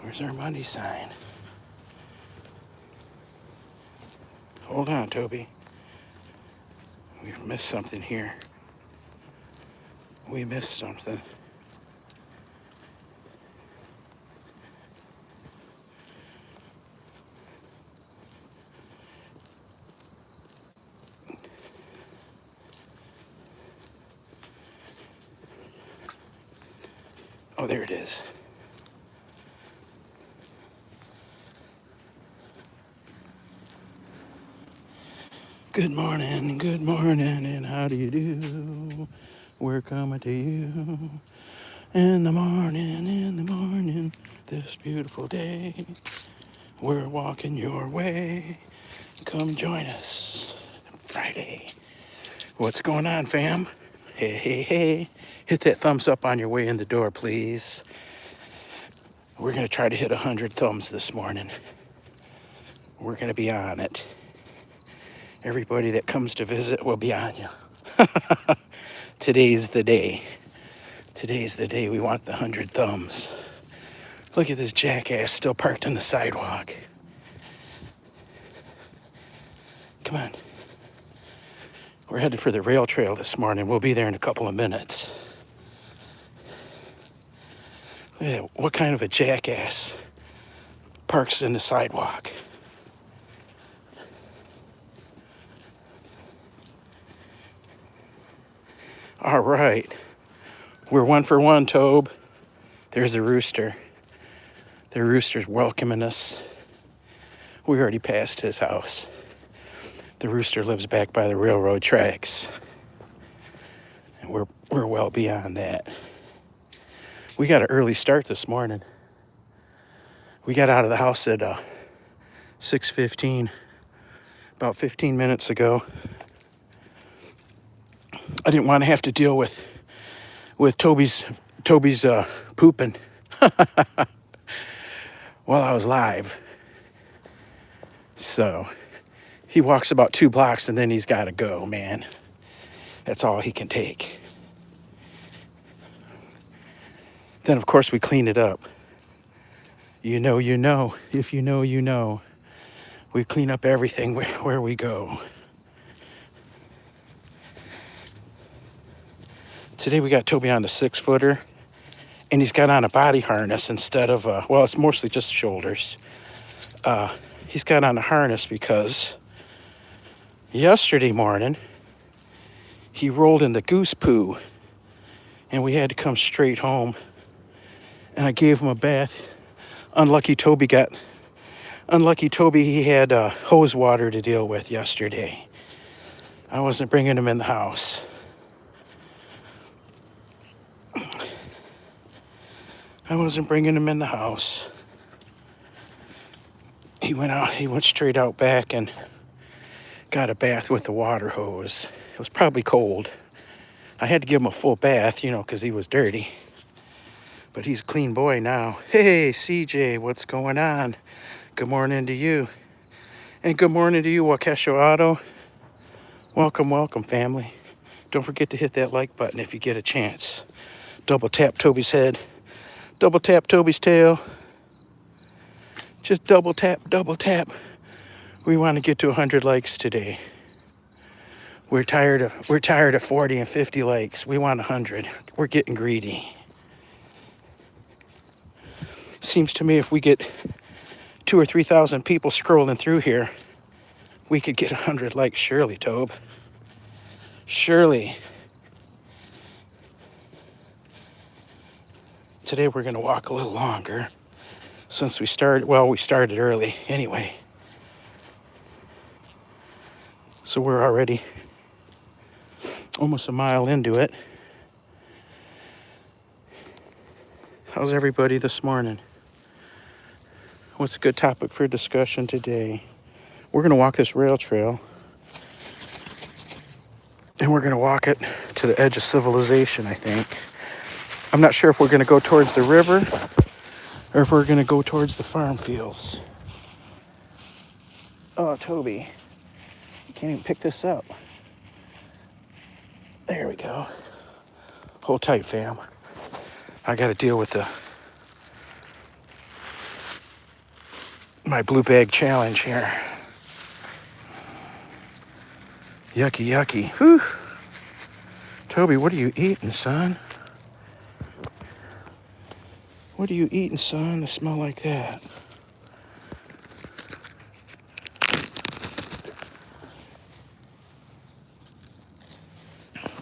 Where's our money sign? Hold on, Toby. We've missed something here. We missed something. Oh, there it is. Good morning, and how do you do? We're coming to you in the morning, this beautiful day. We're walking your way. Come join us Friday. What's going on, fam? Hey, hey, hey. Hit that thumbs up on your way in the door, please. We're going to try to hit 100 thumbs this morning. We're going to be on it. Everybody that comes to visit will be on you. Today's the day. Today's the day we want the 100 thumbs. Look at this jackass still parked on the sidewalk. Come on. We're headed for the rail trail this morning. We'll be there in a couple of minutes. Look at that. What kind of a jackass parks in the sidewalk? All right. We're 1 for 1, Tobe. There's a rooster. The rooster's welcoming us. We already passed his house. The rooster lives back by the railroad tracks. And we're well beyond that. We got an early start this morning. We got out of the house at 6:15, about 15 minutes ago. I didn't want to have to deal with Toby's pooping while I was live. So he walks about 2 blocks and then he's got to go, man. That's all he can take. Then, of course, we clean it up. You know. If you know, you know. We clean up everything where we go. Today we got Toby on the 6-footer, and he's got on a body harness instead of, well, it's mostly just shoulders. He's got on a harness because yesterday morning he rolled in the goose poo, and we had to come straight home, and I gave him a bath. Unlucky Toby, he had hose water to deal with yesterday. I wasn't bringing him in the house. He went straight out back and got a bath with the water hose. It was probably cold. I had to give him a full bath, because he was dirty. But he's a clean boy now. Hey, CJ, what's going on? Good morning to you. And good morning to you, Waukesha Auto. Welcome, family. Don't forget to hit that like button if you get a chance. Double tap Toby's head. Double tap Toby's tail. Just double tap. We want to get to 100 likes today. We're tired of 40 and 50 likes. We want 100. We're getting greedy. Seems to me if we get 2,000 or 3,000 people scrolling through here, we could get 100 likes. Surely, Tobe. Surely. Today we're going to walk a little longer since we started early anyway. So we're already almost a mile into it. How's everybody this morning? What's a good topic for discussion today? We're going to walk this rail trail, and we're going to walk it to the edge of civilization, I think. I'm not sure if we're going to go towards the river or if we're going to go towards the farm fields. Oh, Toby, you can't even pick this up. There we go. Hold tight, fam. I got to deal with my blue bag challenge here. Yucky, yucky. Whew. Toby, what are you eating, son? What are you eating, son, to smell like that?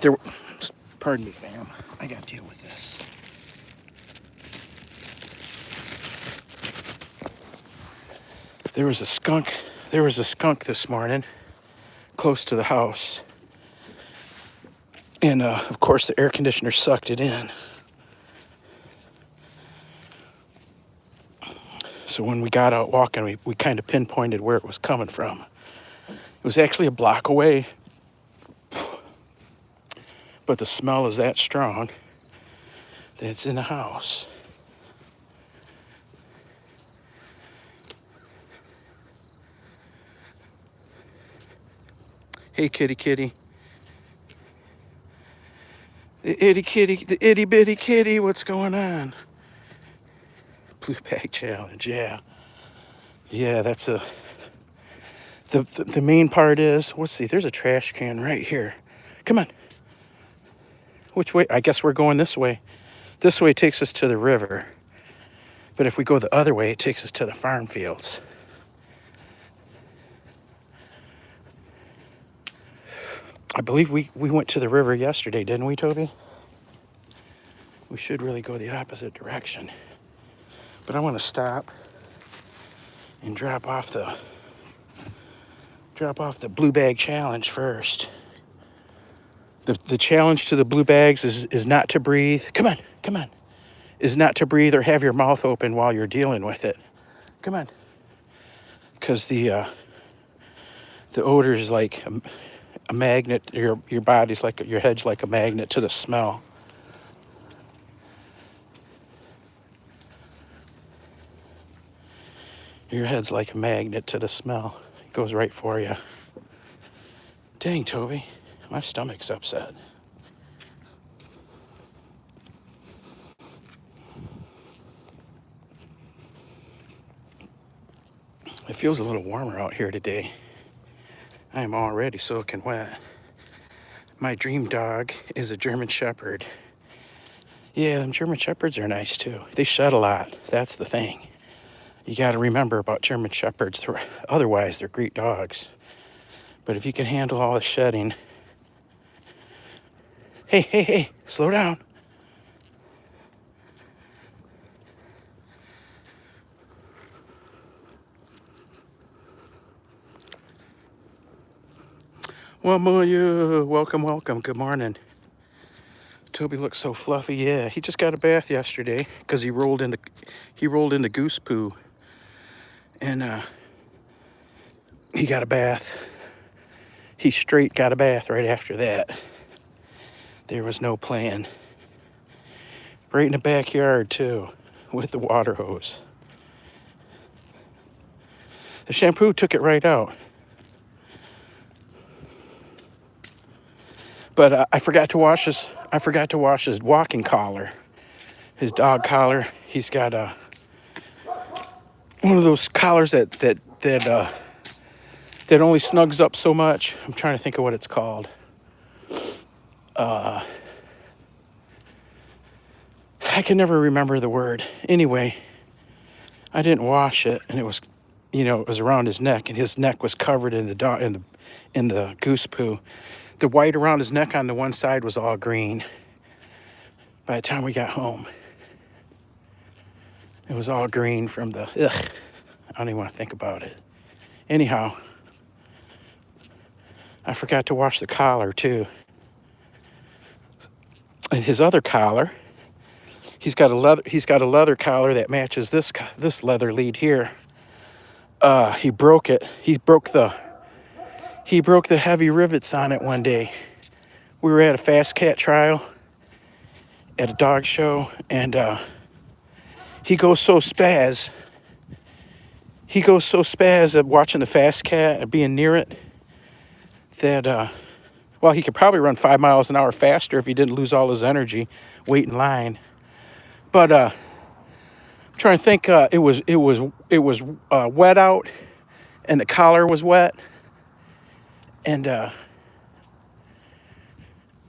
There, pardon me, fam. I gotta deal with this. There was a skunk. There was a skunk this morning, close to the house, and of course the air conditioner sucked it in. So when we got out walking, we kind of pinpointed where it was coming from. It was actually a block away, but the smell is that strong that it's in the house. Hey, kitty, kitty. The itty kitty, the itty bitty kitty, what's going on? Blue bag challenge, yeah. Yeah, that's the main part is, let's see, there's a trash can right here. Come on. Which way? I guess we're going this way. This way takes us to the river. But if we go the other way, it takes us to the farm fields. I believe we went to the river yesterday, didn't we, Toby? We should really go the opposite direction. But I want to stop and drop off the blue bag challenge first. The challenge to the blue bags is not to breathe. Come on, come on. Is not to breathe or have your mouth open while you're dealing with it. Come on. Because the odor is like a magnet. Your body's like, your head's like a magnet to the smell. Your head's like a magnet to the smell. It goes right for you. Dang, Toby, my stomach's upset. It feels a little warmer out here today. I am already soaking wet. My dream dog is a German Shepherd. Yeah, them German Shepherds are nice too. They shed a lot. That's the thing. You got to remember about German Shepherds. Otherwise, they're great dogs. But if you can handle all the shedding... Hey, slow down. Well, Moya, welcome. Good morning. Toby looks so fluffy. Yeah, he just got a bath yesterday because he rolled in the goose poo, and he got a bath. He straight got a bath right after that. There was no plan. Right in the backyard too, with the water hose. The shampoo took it right out. But I forgot to wash his walking collar, his dog collar. He's got one of those collars that only snugs up so much. I'm trying to think of what it's called. I can never remember the word. Anyway, I didn't wash it, and it was, it was around his neck, and his neck was covered in the goose poo. The white around his neck on the one side was all green. By the time we got home, it was all green from the, I don't even want to think about it. Anyhow, I forgot to wash the collar too. And his other collar, he's got a leather collar that matches this leather lead here. He broke it. He broke the heavy rivets on it one day. We were at a fast cat trial at a dog show, and he goes so spaz at watching the fast cat and being near it that, he could probably run 5 miles an hour faster if he didn't lose all his energy, wait in line. But I'm trying to think. It was wet out, and the collar was wet, and and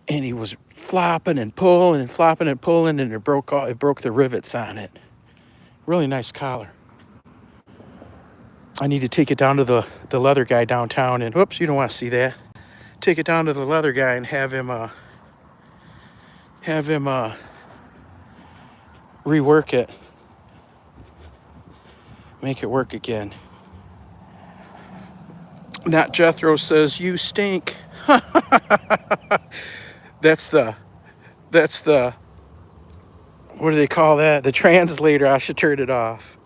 he was flopping and pulling and flopping and pulling, and it broke the rivets on it. Really nice collar. I need to take it down to the leather guy downtown, and whoops, you don't want to see that. Take it down to the leather guy and have him rework it, make it work again. Not Jethro says you stink. That's the what do they call that? The translator. I should turn it off.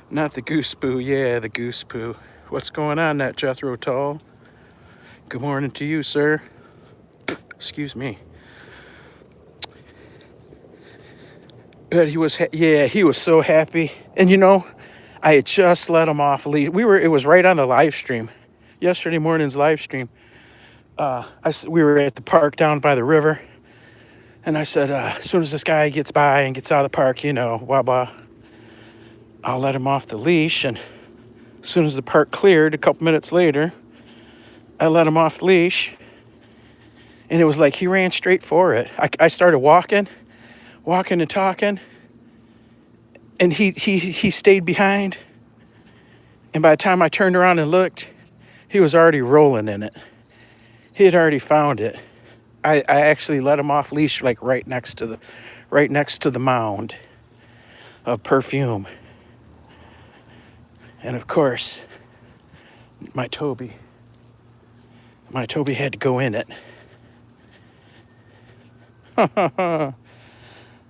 Not the goose poo. Yeah, the goose poo. What's going on, that Jethro Tull? Good morning to you, sir. Excuse me. But he was, he was so happy. And I had just let him off lead. It was right on the live stream, yesterday morning's live stream. We were at the park down by the river, and I said, as soon as this guy gets by and gets out of the park, blah blah, I'll let him off the leash. And as soon as the park cleared, a couple minutes later, I let him off the leash, and it was like he ran straight for it. I started walking and talking, and he stayed behind. And by the time I turned around and looked, he was already rolling in it. He had already found it. I actually let him off leash like right next to the mound of perfume. And of course, my Toby had to go in it.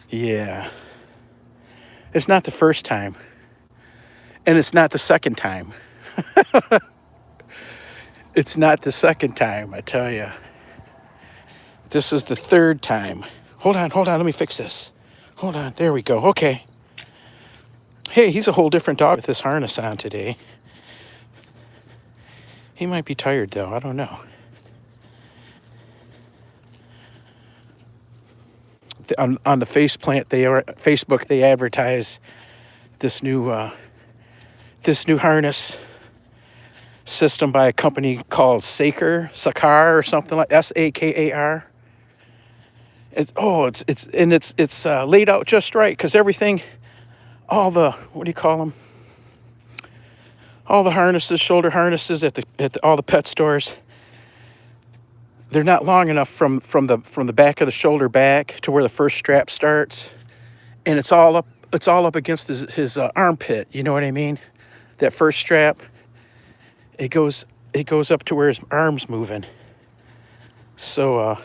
Yeah. It's not the first time. And it's not the second time. It's not the second time, I tell you. This is the third time. Hold on, let me fix this. Hold on, there we go, okay. Hey, he's a whole different dog with this harness on today. He might be tired though, I don't know. On the Facebook, they advertise this new harness system by a company called Sakar or something like Sakar. It's laid out just right, because everything, all the harnesses, shoulder harnesses at all the pet stores, they're not long enough from the back of the shoulder back to where the first strap starts, and it's all up against his armpit. You know what I mean? That first strap, it goes up to where his arm's moving. So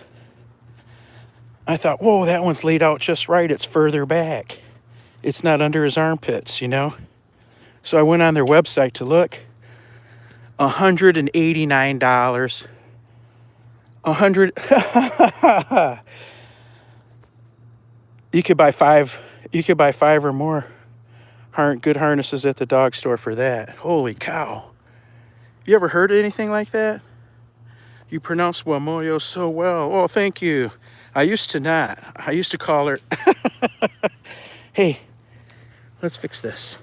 I thought, whoa, that one's laid out just right. It's further back. It's not under his armpits, So I went on their website to look. $189. You could buy five or more good harnesses at the dog store for that. Holy cow. You ever heard of anything like that? You pronounce Wamoyo so well. Oh, thank you. I used to not. I used to call her. Hey, let's fix this.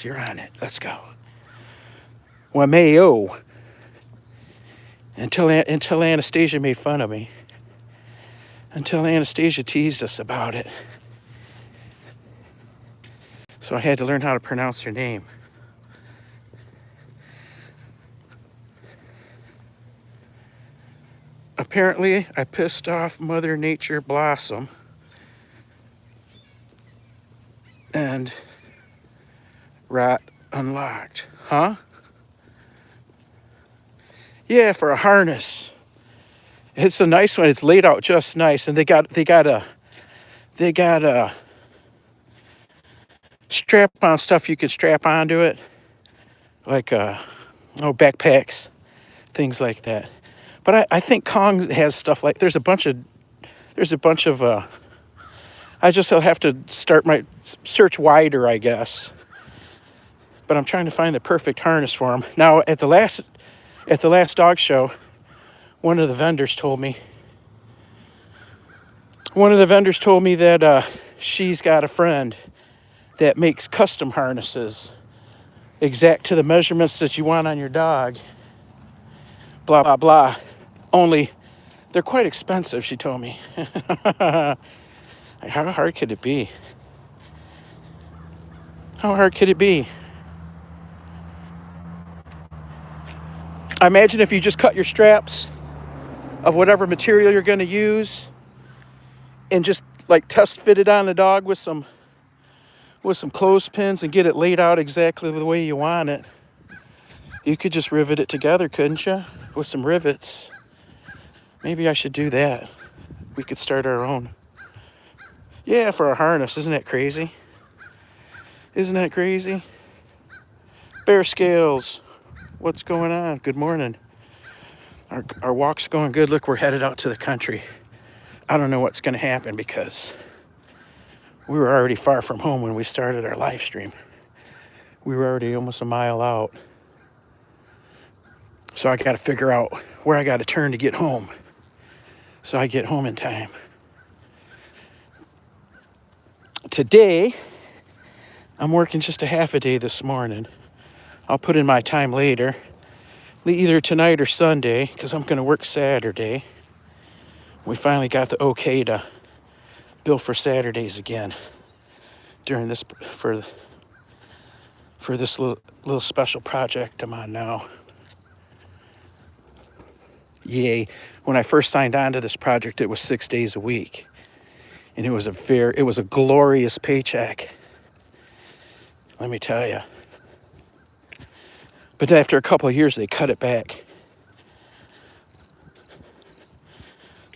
You're on it. Let's go. Wameyo. Until Anastasia made fun of me. Until Anastasia teased us about it. So I had to learn how to pronounce her name. Apparently, I pissed off Mother Nature Blossom. And Rat unlocked. Huh? Yeah, for a harness. It's a nice one. It's laid out just nice, and they got strap on stuff you can strap onto it, like backpacks, things like that. But I think Kong has stuff like there's a bunch of I just have to start my search wider, I guess. But I'm trying to find the perfect harness for him. Now at the last dog show, one of the vendors told me that she's got a friend that makes custom harnesses exact to the measurements that you want on your dog. Blah, blah, blah. Only they're quite expensive, she told me. How hard could it be? How hard could it be? I imagine if you just cut your straps of whatever material you're going to use and just like test fit it on the dog with some clothespins and get it laid out exactly the way you want it, you could just rivet it together, couldn't you? With some rivets. Maybe I should do that. We could start our own. Yeah, for a harness. Isn't that crazy? Isn't that crazy? Bear Scales. What's going on? Good morning. Our walk's going good. Look, we're headed out to the country. I don't know what's going to happen because we were already far from home when we started our live stream. We were already almost a mile out. So I got to figure out where I got to turn to get home so I get home in time. Today, I'm working just a half a day this morning. I'll put in my time later, either tonight or Sunday, because I'm going to work Saturday. We finally got the okay to bill for Saturdays again during this for this little special project I'm on now. Yay. When I first signed on to this project, it was 6 days a week. And it was a glorious paycheck. Let me tell you. But after a couple of years, they cut it back.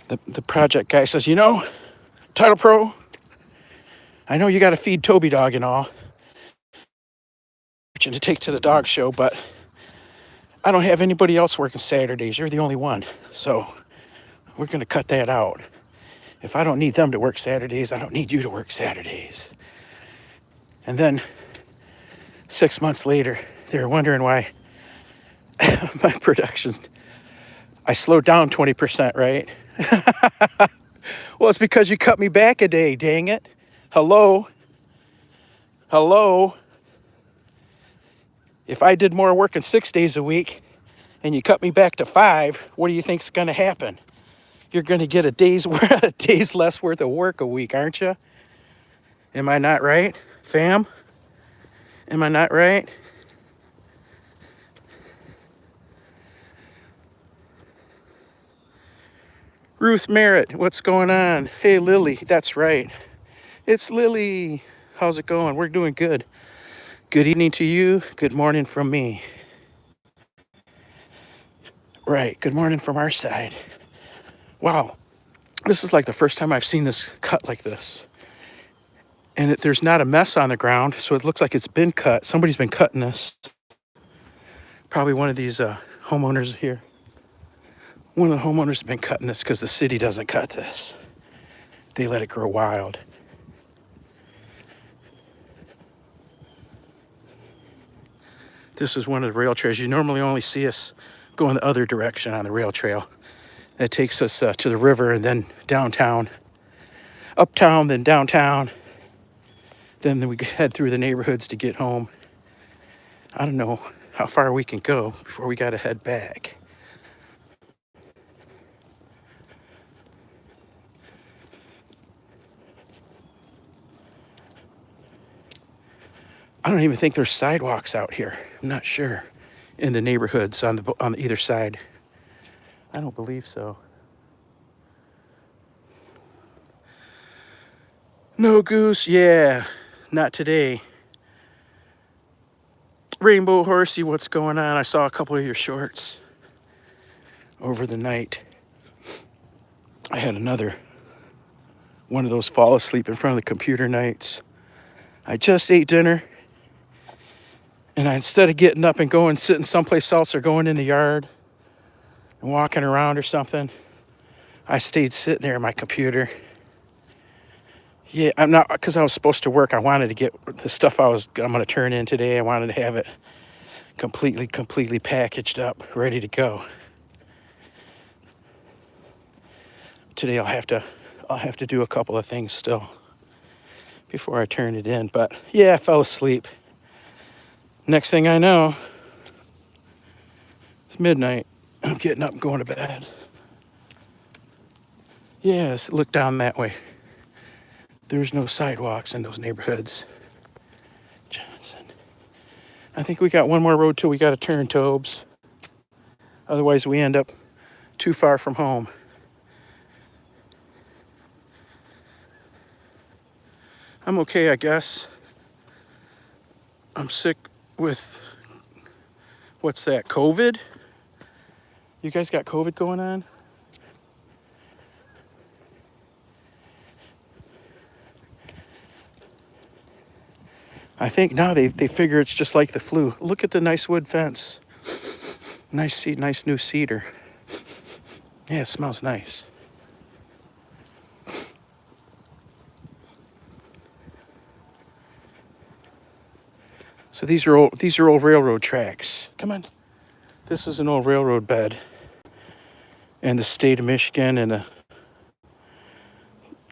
The project guy says, Titlepro, I know you got to feed Toby dog and all, to take to the dog show, but I don't have anybody else working Saturdays. You're the only one. So we're going to cut that out. If I don't need them to work Saturdays, I don't need you to work Saturdays. And then 6 months later, they were wondering why my production, I slowed down 20%, right? Well, it's because you cut me back a day, dang it. Hello? If I did more work in 6 days a week and you cut me back to 5, what do you think's going to happen? You're going to get a day's less worth of work a week, aren't you? Am I not right, fam? Am I not right? Ruth Merritt, what's going on? Hey, Lily, that's right. It's Lily. How's it going? We're doing good. Good evening to you. Good morning from me. Right, good morning from our side. Wow, this is like the first time I've seen this cut like this. And there's not a mess on the ground, so it looks like it's been cut. Somebody's been cutting this. Probably one of these homeowners here. One of the homeowners have been cutting this because the city doesn't cut this. They let it grow wild. This is one of the rail trails. You normally only see us going the other direction on the rail trail. That takes us to the river and then downtown. Uptown, then downtown. Then we head through the neighborhoods to get home. I don't know how far we can go before we got to head back. I don't even think there's sidewalks out here. I'm not sure. In the neighborhoods on either side. I don't believe so. No goose, yeah. Not today. Rainbow Horsey, what's going on? I saw a couple of your shorts over the night. I had another one of those fall asleep in front of the computer nights. I just ate dinner. And instead of getting up and going sitting someplace else or going in the yard and walking around or something, I stayed sitting there at my computer. Yeah, I'm not, because I was supposed to work. I wanted to get the stuff I'm going to turn in today. I wanted to have it completely packaged up, ready to go. Today I'll have to do a couple of things still before I turned it in. But yeah, I fell asleep. Next thing I know, it's midnight. I'm getting up and going to bed. Yes, look down that way. There's no sidewalks in those neighborhoods. Johnson. I think we got one more road till we got to turn, Tobes. Otherwise, we end up too far from home. I'm okay, I guess. I'm sick with, what's that, COVID? You guys got COVID going on? I think now they figure it's just like the flu. Look at the nice wood fence. Nice new cedar. Yeah, it smells nice. So these are old railroad tracks. Come on. This is an old railroad bed. And the state of Michigan and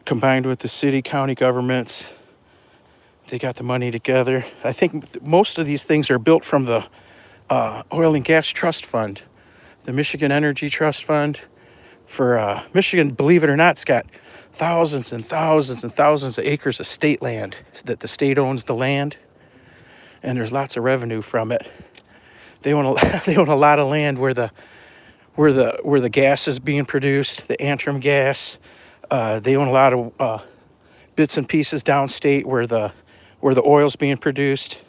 combined with the city, county governments, they got the money together. I think most of these things are built from the Oil and Gas Trust Fund, the Michigan Energy Trust Fund. For Michigan, believe it or not, it's got thousands and thousands and thousands of acres of state land that the state owns the land, and there's lots of revenue from it. They own a lot of land where the gas is being produced, the Antrim gas. They own a lot of bits and pieces downstate where the oil's being produced.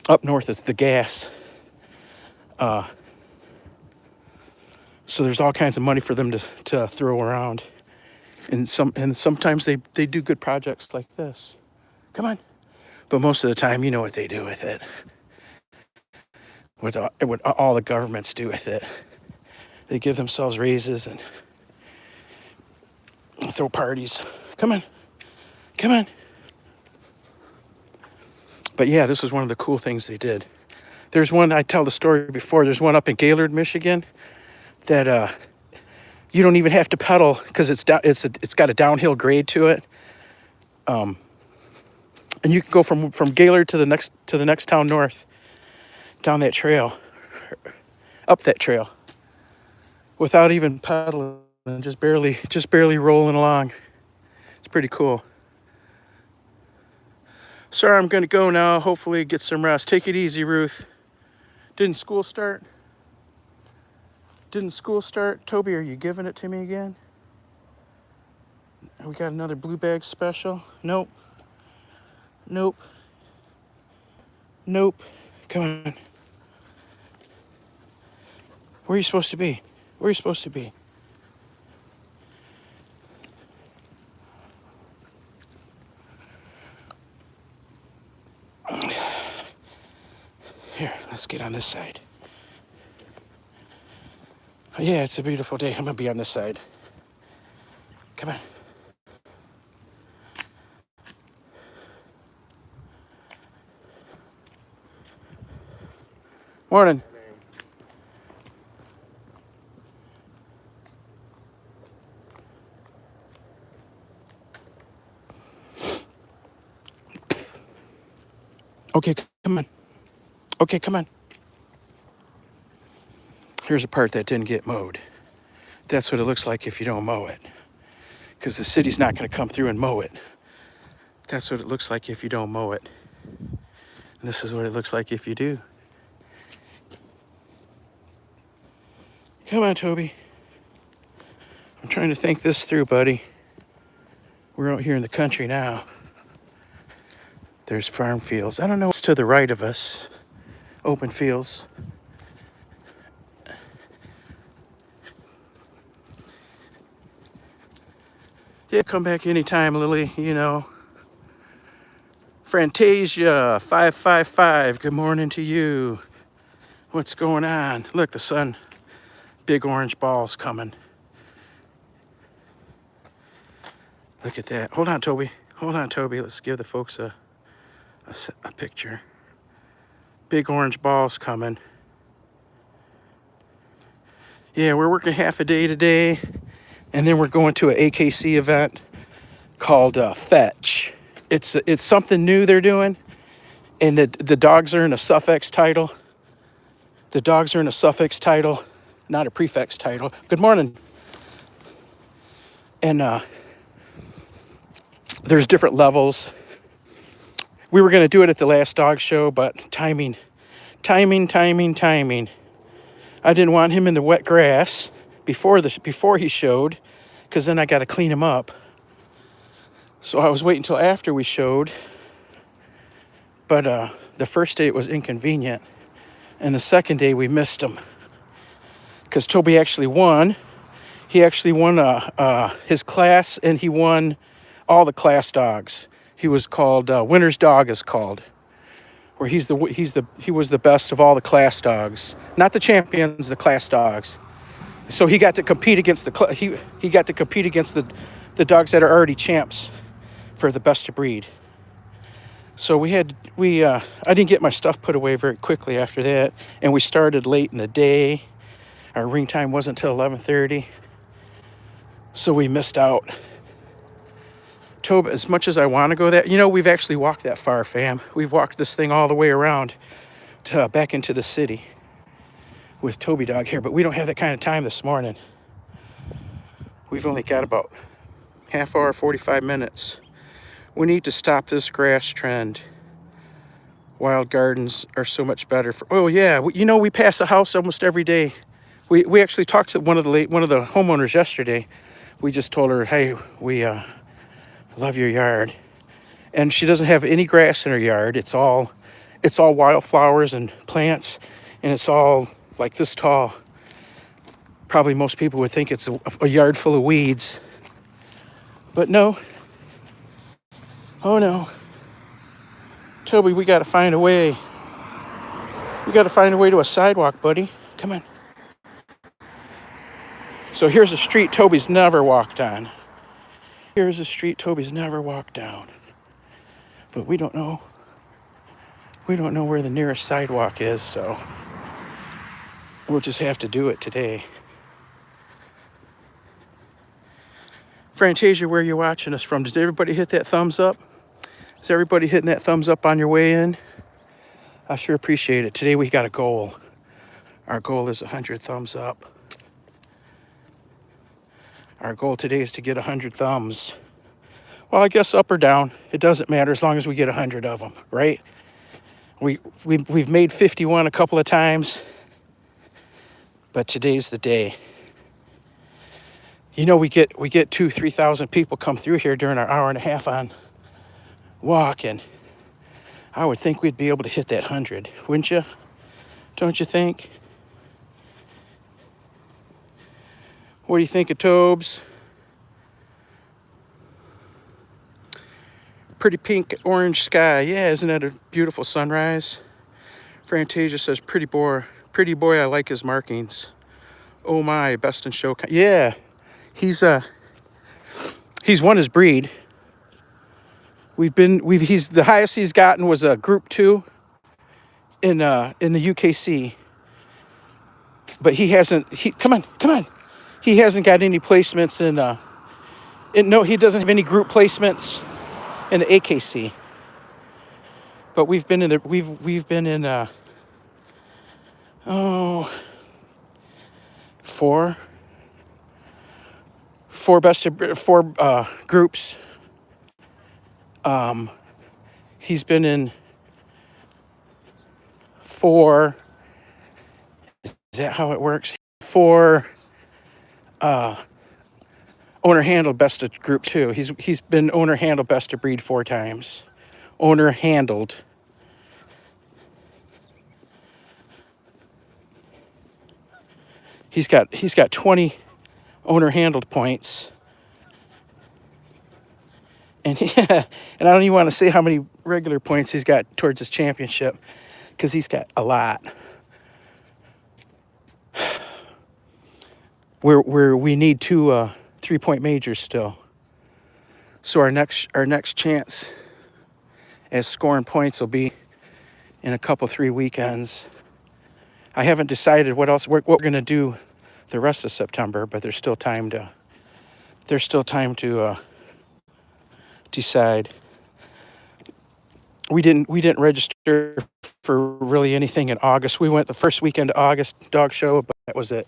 Up north, it's the gas. So there's all kinds of money for them to throw around, and sometimes they do good projects like this. Come on, but most of the time, you know what they do with it. What all the governments do with it, they give themselves raises and throw parties. Come on. But yeah, this is one of the cool things they did. There's one, I tell the story before. There's one up in Gaylord, Michigan, that you don't even have to pedal because it's got a downhill grade to it, and you can go from Gaylord to the next town north, down that trail, up that trail, without even pedaling, just barely rolling along. It's pretty cool. Sorry, I'm gonna go now. Hopefully get some rest. Take it easy, Ruth. Didn't school start? Toby, are you giving it to me again? We got another blue bag special? Nope. Come on. Where are you supposed to be? Here, let's get on this side. Yeah, it's a beautiful day. I'm gonna be on this side. Come on. Morning. Okay, come on. Here's a part that didn't get mowed. That's what it looks like if you don't mow it. Because the city's not going to come through and mow it. That's what it looks like if you don't mow it. And this is what it looks like if you do. Come on, Toby. I'm trying to think this through, buddy. We're out here in the country now. There's farm fields. I don't know what's to the right of us. Open fields. Yeah, come back anytime, Lily, you know. Fantasia 555, good morning to you. What's going on? Look, the sun, big orange balls coming. Look at that. Hold on, Toby. Let's give the folks a picture. Big orange balls coming. Yeah, we're working half a day today, and then we're going to an AKC event called Fetch. It's something new they're doing, and the dogs are in a suffix title. The dogs are in a suffix title, not a prefix title. Good morning. And there's different levels. We were going to do it at the last dog show, but timing. I didn't want him in the wet grass before he showed, because then I got to clean him up. So I was waiting until after we showed. But the first day it was inconvenient, and the second day we missed him because Toby actually won. He actually won his class, and he won all the class dogs. He was called winner's dog is called, where he was the best of all the class dogs, not the champions, the class dogs. So he got to compete against he got to compete against the dogs that are already champs for the best of breed. So I didn't get my stuff put away very quickly after that, and we started late in the day. Our ring time wasn't till 11:30, so we missed out. Toby, as much as I want to go that, we've actually walked that far, fam. We've walked this thing all the way around to back into the city with Toby dog here, but we don't have that kind of time this morning. We've only got about half hour, 45 minutes. We need to stop this grass trend. Wild gardens are so much better oh yeah, we pass a house almost every day. We actually talked to one of the homeowners yesterday. We just told her, hey, we love your yard. And she doesn't have any grass in her yard. It's all wildflowers and plants, and it's all like this tall. Probably most people would think it's a yard full of weeds. But no. Oh no. Toby, we gotta find a way. We gotta find a way to a sidewalk, buddy. Come on. So here's a street Toby's never walked on. Here's a street Toby's never walked down. But we don't know. We don't know where the nearest sidewalk is, so we'll just have to do it today. Fantasia, where are you watching us from? Does everybody hit that thumbs up? Is everybody hitting that thumbs up on your way in? I sure appreciate it. Today we got a goal. Our goal is 100 thumbs up. Our goal today is to get 100 thumbs. Well, I guess up or down. It doesn't matter as long as we get 100 of them, right? We've made 51 a couple of times, but today's the day. We get 2,000-3,000 people come through here during our hour and a half on walk, and I would think we'd be able to hit that 100, wouldn't you? Don't you think? What do you think of Tobes? Pretty pink orange sky. Yeah, isn't that a beautiful sunrise? Fantasia says, pretty boy, I like his markings. Oh my, best in show. Yeah, he's won his breed. He's the highest he's gotten was a Group 2 in the UKC. But he hasn't. Come on. He hasn't got any placements he doesn't have any group placements in the AKC. But we've been in four groups. He's been in 4. Is that how it works? 4 owner handled best of Group 2. He's been owner handled best of breed 4 times. Owner handled. He's got 20 owner handled points. And I don't even want to say how many regular points he's got towards his championship, because he's got a lot. Where we need 2 3-point majors still. So our next chance as scoring points will be in a couple 3 weekends. I haven't decided what we're going to do the rest of September, but there's still time to decide. we didn't register for really anything in August. We went the first weekend of August dog show, but that was it.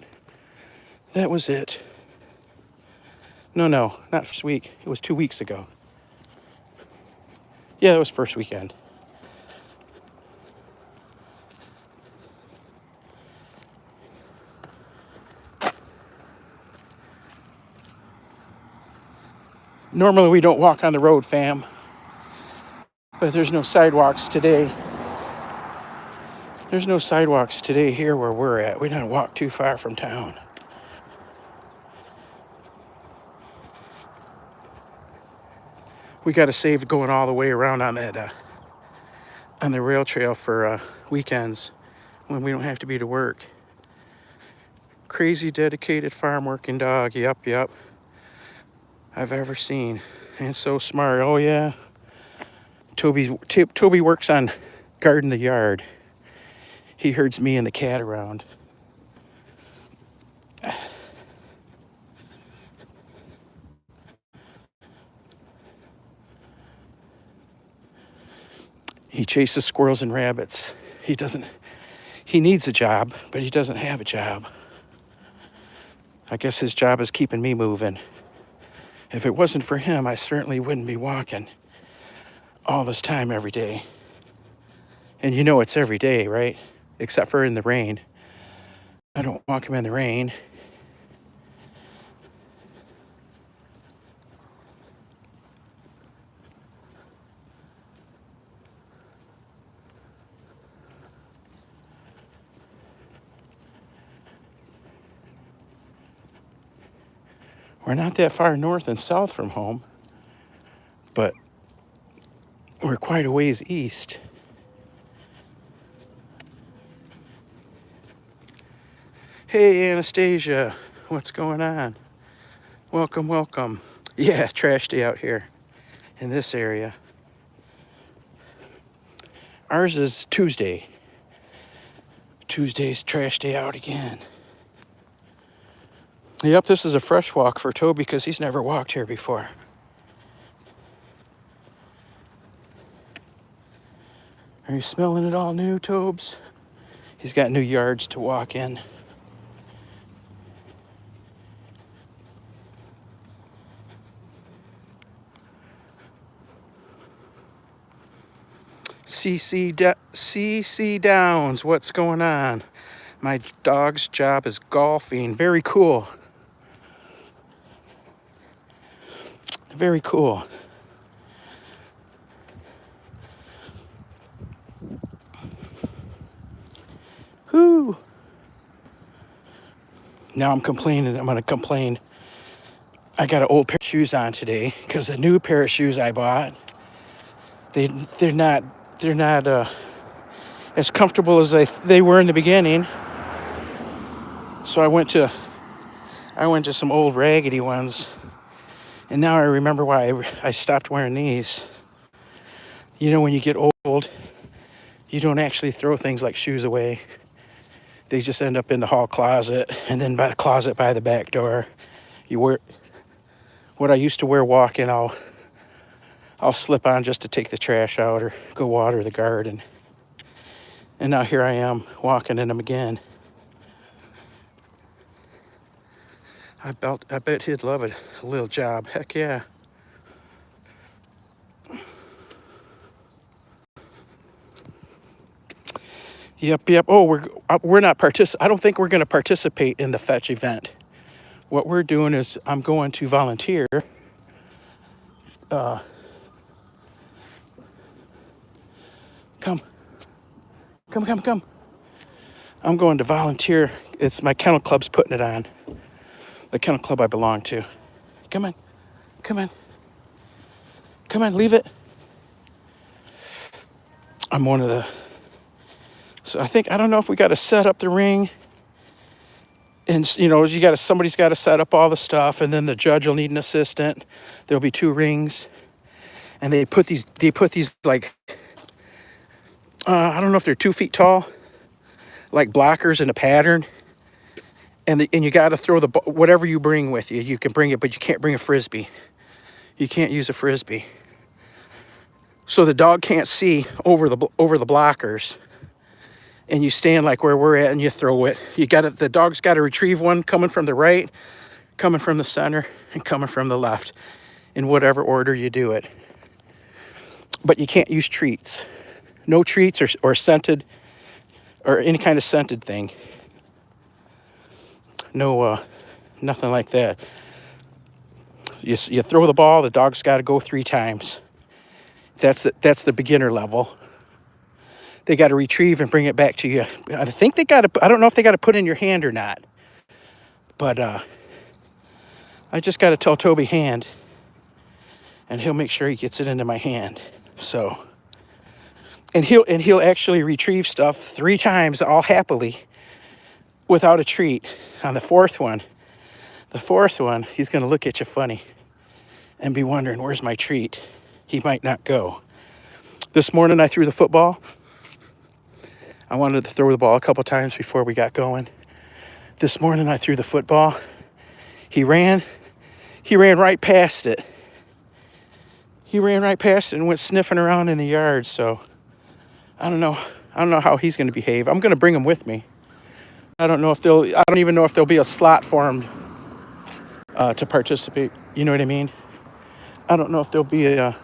That was it. No, not first week. It was 2 weeks ago. Yeah, that was first weekend. Normally we don't walk on the road, fam, but there's no sidewalks today. There's no sidewalks today here where we're at. We didn't walk too far from town. We got to save going all the way around on that on the rail trail for weekends when we don't have to be to work. Crazy dedicated farm working dog. Yep. I've ever seen. And so smart. Oh yeah. Toby works on guarding the yard. He herds me and the cat around. He chases squirrels and rabbits. He needs a job, but he doesn't have a job. I guess his job is keeping me moving. If it wasn't for him, I certainly wouldn't be walking all this time every day. And you know it's every day, right? Except for in the rain. I don't walk him in the rain. We're not that far north and south from home, but we're quite a ways east. Hey, Anastasia, what's going on? Welcome. Yeah, trash day out here in this area. Ours is Tuesday. Tuesday's trash day out again. Yep, this is a fresh walk for Toby because he's never walked here before. Are you smelling it all new, Tobes? He's got new yards to walk in. CC Downs, what's going on? My dog's job is golfing. Very cool. Very cool. Whoo. Now I'm complaining. I'm going to complain. I got an old pair of shoes on today because the new pair of shoes I bought, they're not as comfortable as they were in the beginning. So I went to some old raggedy ones, and now I remember why I stopped wearing these. You know, when you get old, you don't actually throw things like shoes away. They just end up in the hall closet, and then by the closet by the back door. You wear what I used to wear walking, I'll slip on just to take the trash out or go water the garden. And now here I am walking in them again. I bet he'd love it. A little job. Heck yeah. Yep. Oh, we're not I don't think we're going to participate in the fetch event. What we're doing is I'm going to volunteer. Come. I'm going to volunteer. It's my kennel club's putting it on. The kennel club I belong to. Come on, leave it. I'm one of the... So I don't know if we got to set up the ring. And, you know, somebody's got to set up all the stuff, and then the judge will need an assistant. There'll be 2 rings. And they put these like, I don't know if they're 2 feet tall, like blockers in a pattern. And you got to throw whatever you bring with you. You can bring it, but you can't bring a Frisbee. You can't use a Frisbee. so the dog can't see over the blockers, and you stand like where we're at and you throw it. The dog's got to retrieve one coming from the right, coming from the center, and coming from the left, in whatever order you do it. But you can't use treats. No treats or scented, or any kind of scented thing. No, nothing like that. You throw the ball, the dog's got to go 3 times. That's the beginner level. They got to retrieve and bring it back to you. I think they got to, I don't know if they got to put it in your hand or not. But I just got to tell Toby hand, and he'll make sure he gets it into my hand. So, and he'll actually retrieve stuff 3 times, all happily, without a treat. On the fourth one, he's going to look at you funny and be wondering, where's my treat? He might not go. This morning I threw the football. I wanted to throw the ball a couple times before we got going. This morning I threw the football. He ran right past it. He ran right past it and went sniffing around in the yard. So I don't know how he's going to behave. I'm going to bring him with me. I don't even know if there'll be a slot for him to participate. You know what I mean? I don't know if there'll be a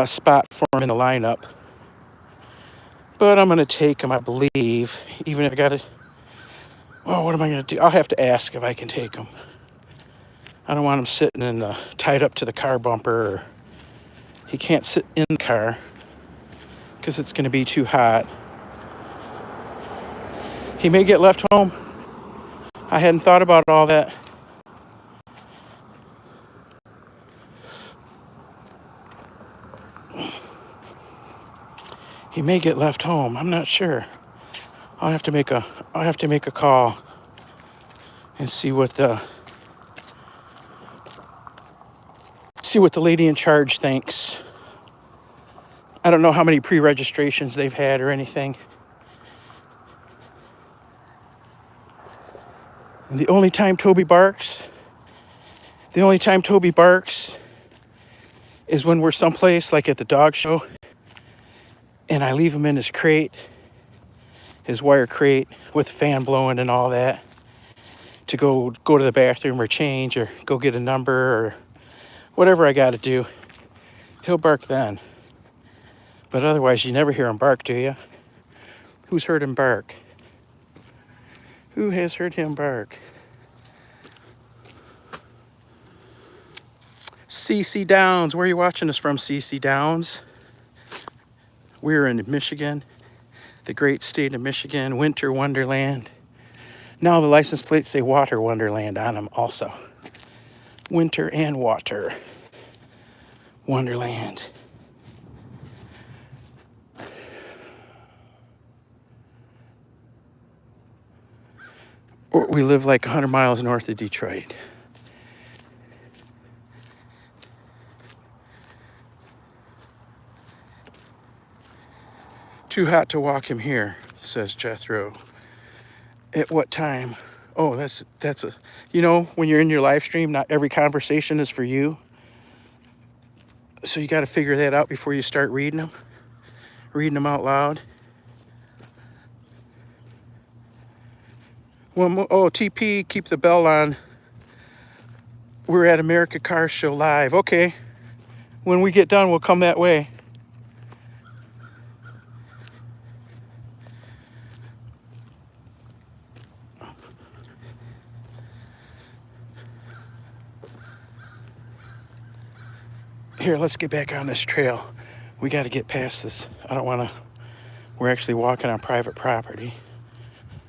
spot for him in the lineup. But I'm going to take him, I believe, even if I got to. Oh, what am I going to do? I'll have to ask if I can take him. I don't want him sitting tied up to the car bumper. Or he can't sit in the car because it's going to be too hot. He may get left home. I hadn't thought about all that. He may get left home. I'm not sure. I'll have to make a call and see what the lady in charge thinks. I don't know how many pre-registrations they've had or anything. And the only time Toby barks is when we're someplace like at the dog show and I leave him in his crate, his wire crate with the fan blowing and all that, to go to the bathroom or change or go get a number or whatever I got to do. He'll bark then. But otherwise, you never hear him bark, do you? Who's heard him bark? Who has heard him bark? CC Downs. Where are you watching us from, CC Downs? We're in Michigan, the great state of Michigan, winter wonderland. Now the license plates say water wonderland on them also. Winter and water wonderland. We live like 100 miles north of Detroit. Too hot to walk him here, says Jethro. At what time? Oh, that's a, when you're in your live stream, not every conversation is for you. So you got to figure that out before you start reading them out loud. Well, TP, keep the bell on. We're at America Car Show Live. Okay. When we get done, we'll come that way. Here, let's get back on this trail. We got to get past this. I don't want to. We're actually walking on private property.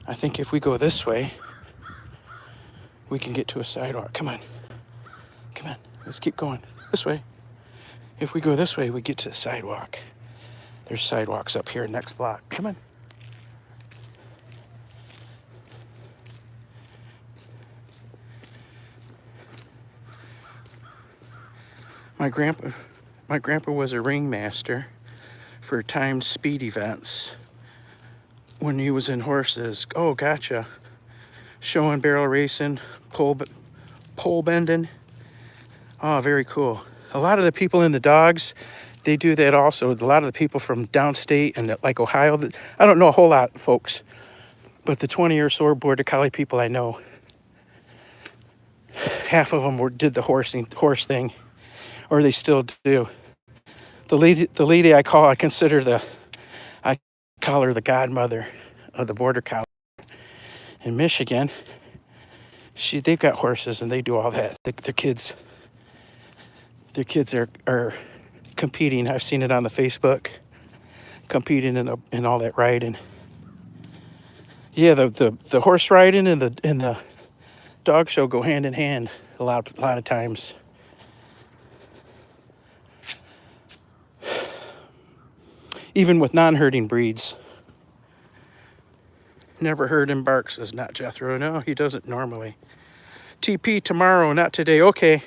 I think if we go this way, we can get to a sidewalk. Come on. Let's keep going. This way. If we go this way, we get to the sidewalk. There's sidewalks up here next block. Come on. My grandpa was a ringmaster for timed speed events when he was in horses. Oh, gotcha. Show and barrel racing, pole bending. Oh, very cool. A lot of the people in the dogs They do that also. A lot of the people from downstate and like Ohio, I don't know a whole lot, folks, but the 20-year sore Border Collie people I know, half of them did the horse thing, or they still do. The lady I call her the godmother of the Border Collie in Michigan. They've got horses and they do all that. Their kids are competing. I've seen it on the Facebook, competing in all that riding. Yeah, the horse riding and the dog show go hand in hand a lot of times. Even with non-herding breeds. Never heard him bark, says not Jethro. No, he doesn't normally. TP tomorrow, not today. Okay.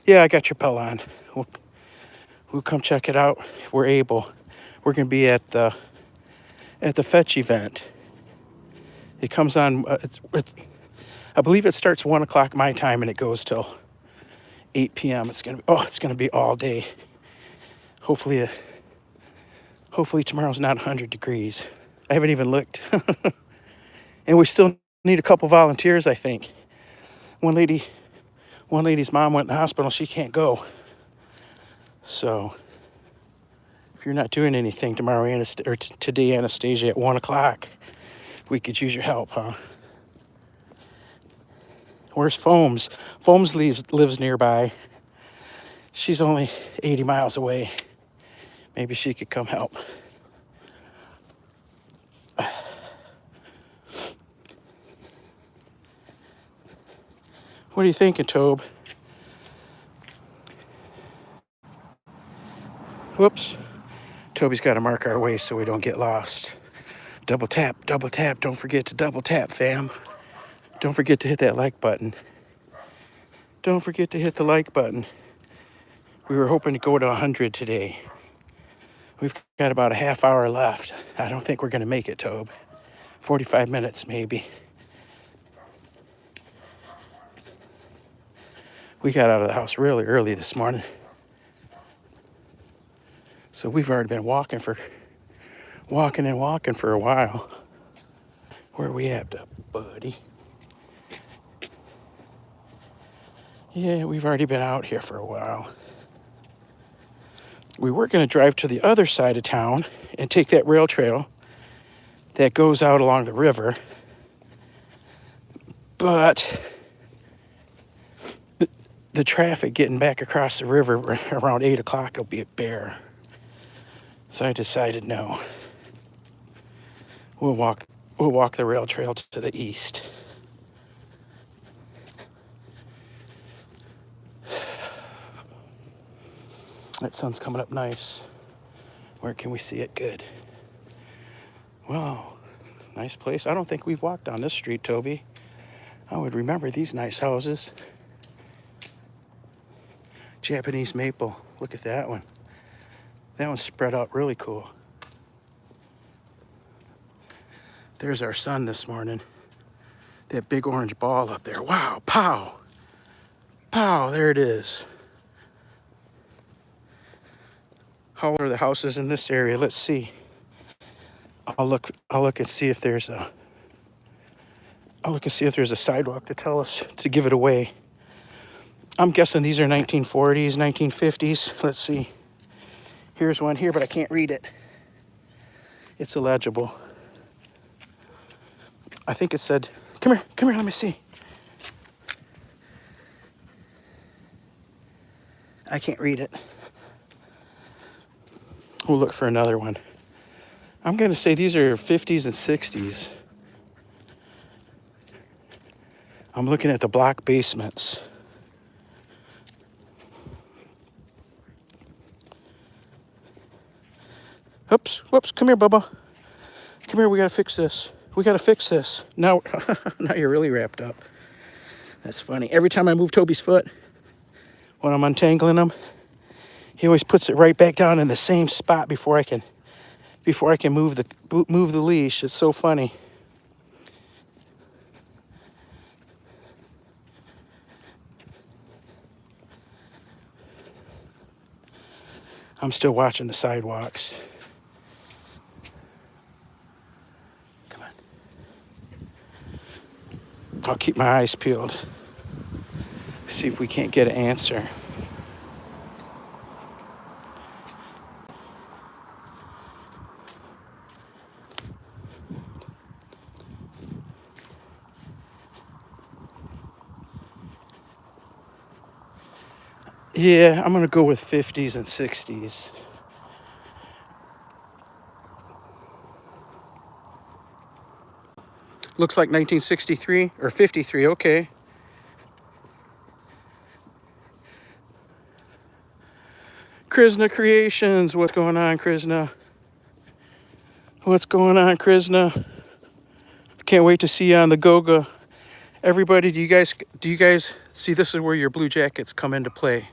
Yeah, I got your bell on. We'll come check it out if we're able. We're going to be at the fetch event. It comes on, I believe it starts 1 o'clock my time and it goes till 8 p.m. It's going to be all day. Hopefully tomorrow's not 100 degrees. I haven't even looked. And we still need a couple volunteers, I think. One lady's mom went in the hospital. She can't go. So if you're not doing anything tomorrow or today, Anastasia, at 1 o'clock, we could use your help, huh? Where's Foams? Foams lives nearby. She's only 80 miles away. Maybe she could come help. What are you thinking, Tobe? Whoops. Toby's got to mark our way so we don't get lost. Double tap, double tap. Don't forget to double tap, fam. Don't forget to hit that like button. Don't forget to hit the like button. We were hoping to go to 100 today. We've got about a half hour left. I don't think we're going to make it, Tobe. 45 minutes, maybe. We got out of the house really early this morning. So we've already been walking for a while. Where are we at, buddy? Yeah, we've already been out here for a while. We were going to drive to the other side of town and take that rail trail that goes out along the river. But the traffic getting back across the river around 8 o'clock will be a bear. So I decided no. We'll walk the rail trail to the east. That sun's coming up nice. Where can we see it good? Wow, nice place. I don't think we've walked down this street, Toby. I would remember these nice houses. Japanese maple. Look at that one. That one's spread out really cool. There's our sun this morning. That big orange ball up there. Wow, pow. Pow, there it is. How are the houses in this area? Let's see. I'll look and see if there's a sidewalk to tell us to give it away. I'm guessing these are 1940s, 1950s. Let's see. Here's one here, but I can't read it. It's illegible. I think it said, come here, let me see. I can't read it. We'll look for another one. I'm going to say these are 50s and 60s. I'm looking at the block basements. Whoops, come here, Bubba. Come here, we gotta fix this. Now you're really wrapped up. That's funny. Every time I move Toby's foot, when I'm untangling him, he always puts it right back down in the same spot before I can move the leash. It's so funny. I'm still watching the sidewalks. Come on. I'll keep my eyes peeled. See if we can't get an answer. Yeah, I'm going to go with 50s and 60s. Looks like 1963 or 53. Okay. Krishna Creations. What's going on, Krishna? What's going on, Krishna? Can't wait to see you on the Goga. Everybody, do you guys see, this is where your Blue Jackets come into play.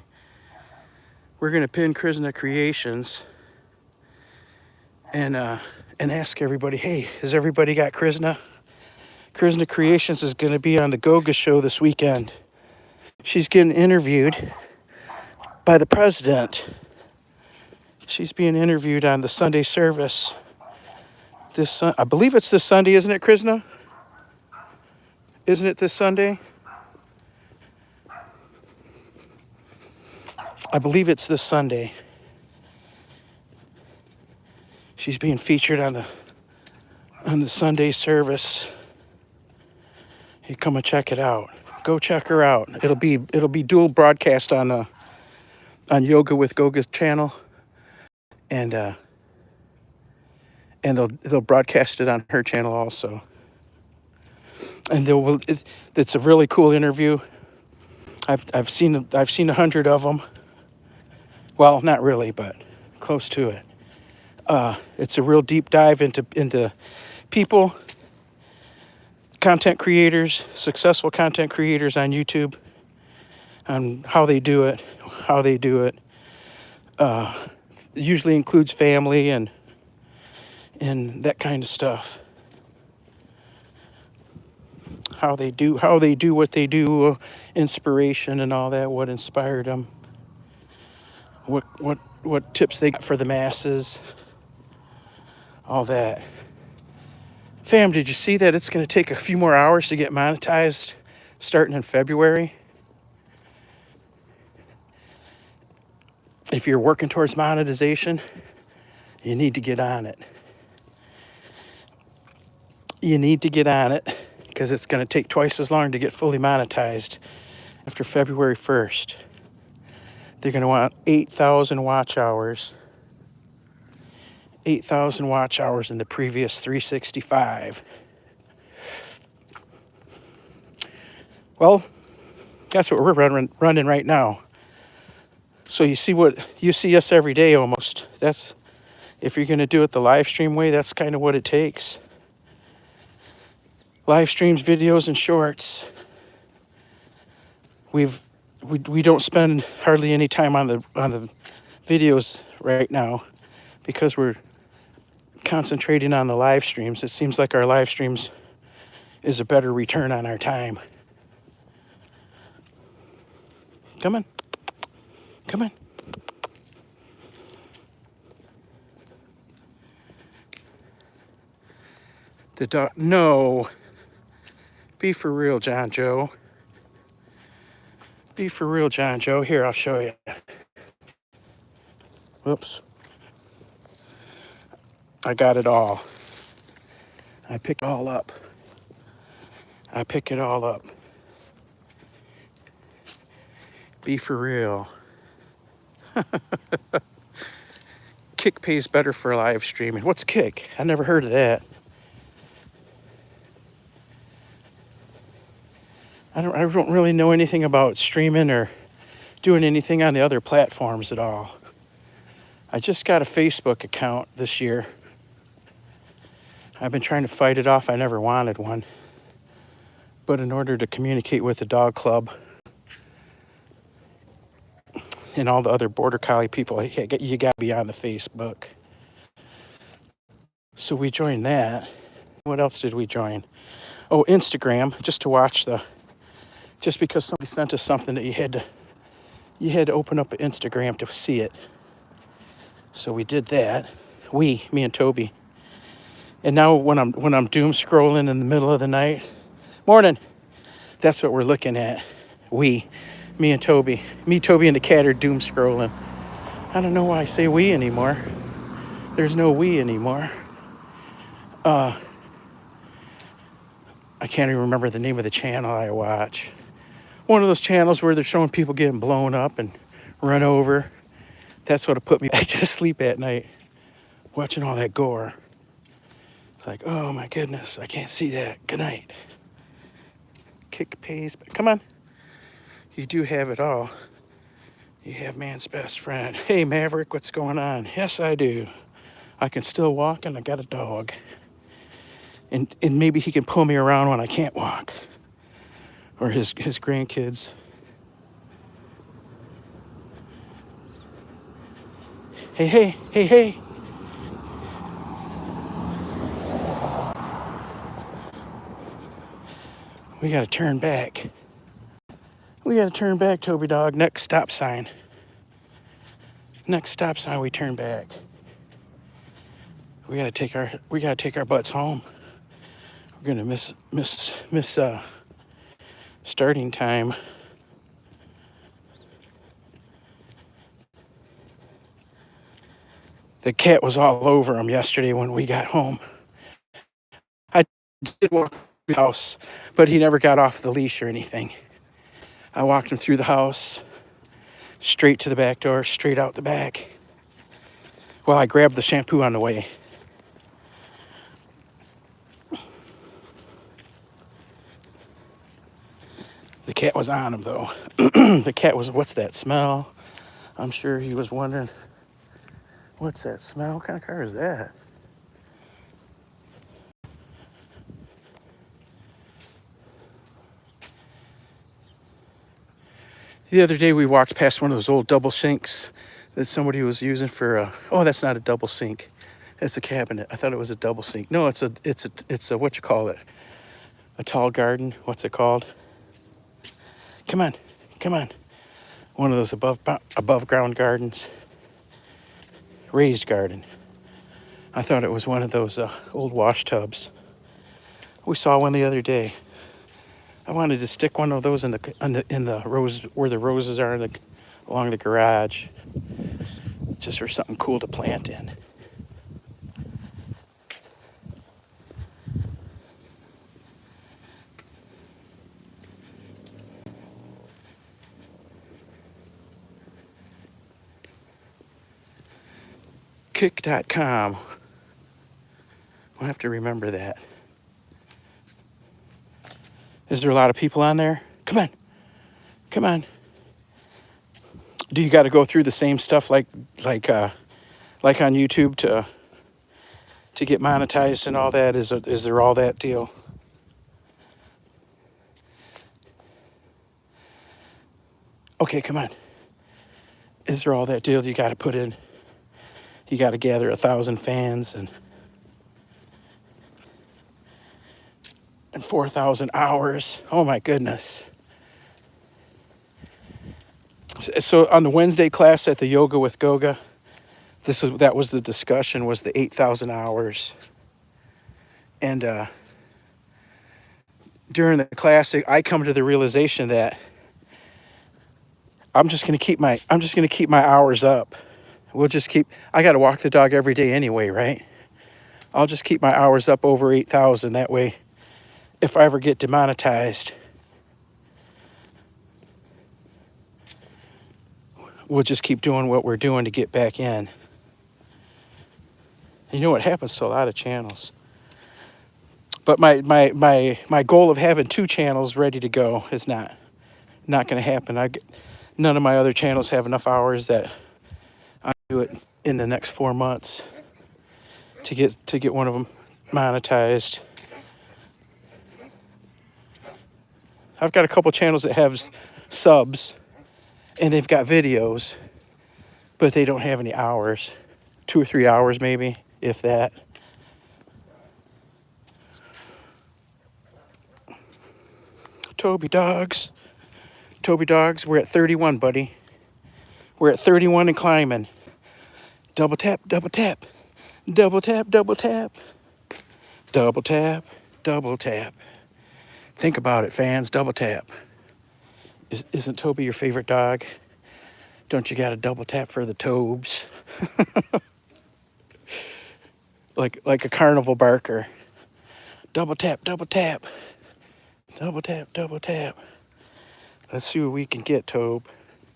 We're going to pin Krishna Creations and ask everybody, hey, has everybody got Krishna? Krishna Creations is going to be on the Goga show this weekend. She's getting interviewed by the president. She's being interviewed on the Sunday service. I believe it's this Sunday, isn't it, Krishna? Isn't it this Sunday? I believe it's this Sunday. She's being featured on the Sunday service. Hey, come and check it out. Go check her out. It'll be dual broadcast on Yoga with Goga's channel, and they'll broadcast it on her channel also. And it's a really cool interview. I've seen 100 of them. Well, not really, but close to it. It's a real deep dive into people, content creators, successful content creators on YouTube, on how they do it. Usually includes family and that kind of stuff. How they do what they do, inspiration and all that. What inspired them? What tips they got for the masses? All that. Fam, did you see that it's going to take a few more hours to get monetized starting in February? If you're working towards monetization, you need to get on it. You need to get on it because it's going to take twice as long to get fully monetized after February 1st. They're going to want 8,000 watch hours. 8,000 watch hours in the previous 365. Well, that's what we're running right now. So you see us every day almost. That's, if you're going to do it the live stream way, that's kind of what it takes. Live streams, videos, and shorts. We don't spend hardly any time on the videos right now because we're concentrating on the live streams. It seems like our live streams is a better return on our time. Come on. Come on. The dog. No. Be for real, John Joe. Be for real, John Joe. Here, I'll show you. Whoops. I got it all. I pick it all up. I pick it all up. Be for real. Kick pays better for live streaming. What's Kick? I never heard of that. I don't really know anything about streaming or doing anything on the other platforms at all. I just got a Facebook account this year. I've been trying to fight it off. I never wanted one. But in order to communicate with the dog club and all the other border collie people, you got to be on the Facebook. So we joined that. What else did we join? Oh, Instagram, just to watch just because somebody sent us something that you had to open up Instagram to see it. So we did that. Me and Toby. And now when I'm doom scrolling in the middle of the night, morning, that's what we're looking at. Me and Toby. Me, Toby, and the cat are doom scrolling. I don't know why I say we anymore. There's no we anymore. I can't even remember the name of the channel I watch. One of those channels where they're showing people getting blown up and run over. That's what put me back to sleep at night, watching all that gore. It's like, oh my goodness, I can't see that. Good night. Kick pays. Come on. You do have it all. You have man's best friend. Hey, Maverick, what's going on? Yes, I do. I can still walk, and I got a dog. And maybe he can pull me around when I can't walk. Or his grandkids. Hey, hey, hey, hey. We got to turn back. We got to turn back, Toby dog. Next stop sign. Next stop sign, we turn back. We got to take our butts home. We're going to miss starting time. The cat was all over him yesterday when we got home. I did walk through the house, but he never got off the leash or anything. I walked him through the house, straight to the back door, straight out the back. Well, I grabbed the shampoo on the way. The cat was on him, though. The cat was, what's that smell? I'm sure he was wondering, what's that smell? What kind of car is that? The other day we walked past one of those old double sinks that somebody was using for oh, that's not a double sink. It's a cabinet. I thought it was a double sink. No, it's a what you call it? A tall garden. What's it called? Come on. Come on. One of those above ground gardens. Raised garden. I thought it was one of those old wash tubs. We saw one the other day. I wanted to stick one of those in the rose where the roses are along the garage, just for something cool to plant in. Kick.com. We'll have to remember that. Is there a lot of people on there? Come on. Come on. Do you got to go through the same stuff like on YouTube to get monetized and all that? Is there all that deal? Okay, come on. Is there all that deal you got to put in? You got to gather 1,000 fans and 4,000 hours. Oh my goodness. So on the Wednesday class at the Yoga with Goga, that was the discussion, was the 8,000 hours. And during the class, I come to the realization that I'm just gonna keep my hours up. I gotta walk the dog every day anyway, right? I'll just keep my hours up over 8,000. That way, if I ever get demonetized, we'll just keep doing what we're doing to get back in. You know what happens to a lot of channels. But my goal of having 2 channels ready to go is not going to happen. None of my other channels have enough hours that I do it in the next 4 months to get one of them monetized. I've got a couple channels that have subs and they've got videos, but they don't have any hours. 2 or 3 hours maybe, if that. Toby dogs, we're at 31, buddy. We're at 31 and climbing. Double tap, double tap. Double tap, double tap. Double tap, double tap. Think about it, fans. Double tap. Isn't Toby your favorite dog? Don't you got a double tap for the Tobes? like a carnival barker. Double tap, double tap. Double tap, double tap. Let's see what we can get, Tobe.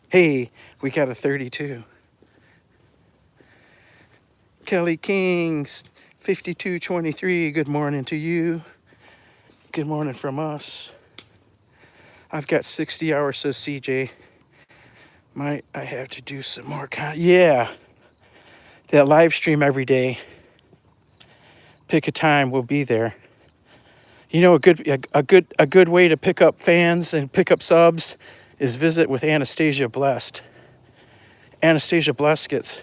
Hey, we got a 32. Kelly Kings, 5223. Good morning to you. Good morning from us. I've got 60 hours, says CJ. Might I have to do some more yeah. That live stream every day. Pick a time, we'll be there. You know, a good way to pick up fans and pick up subs is visit with Anastasia Blessed. Anastasia Blessed gets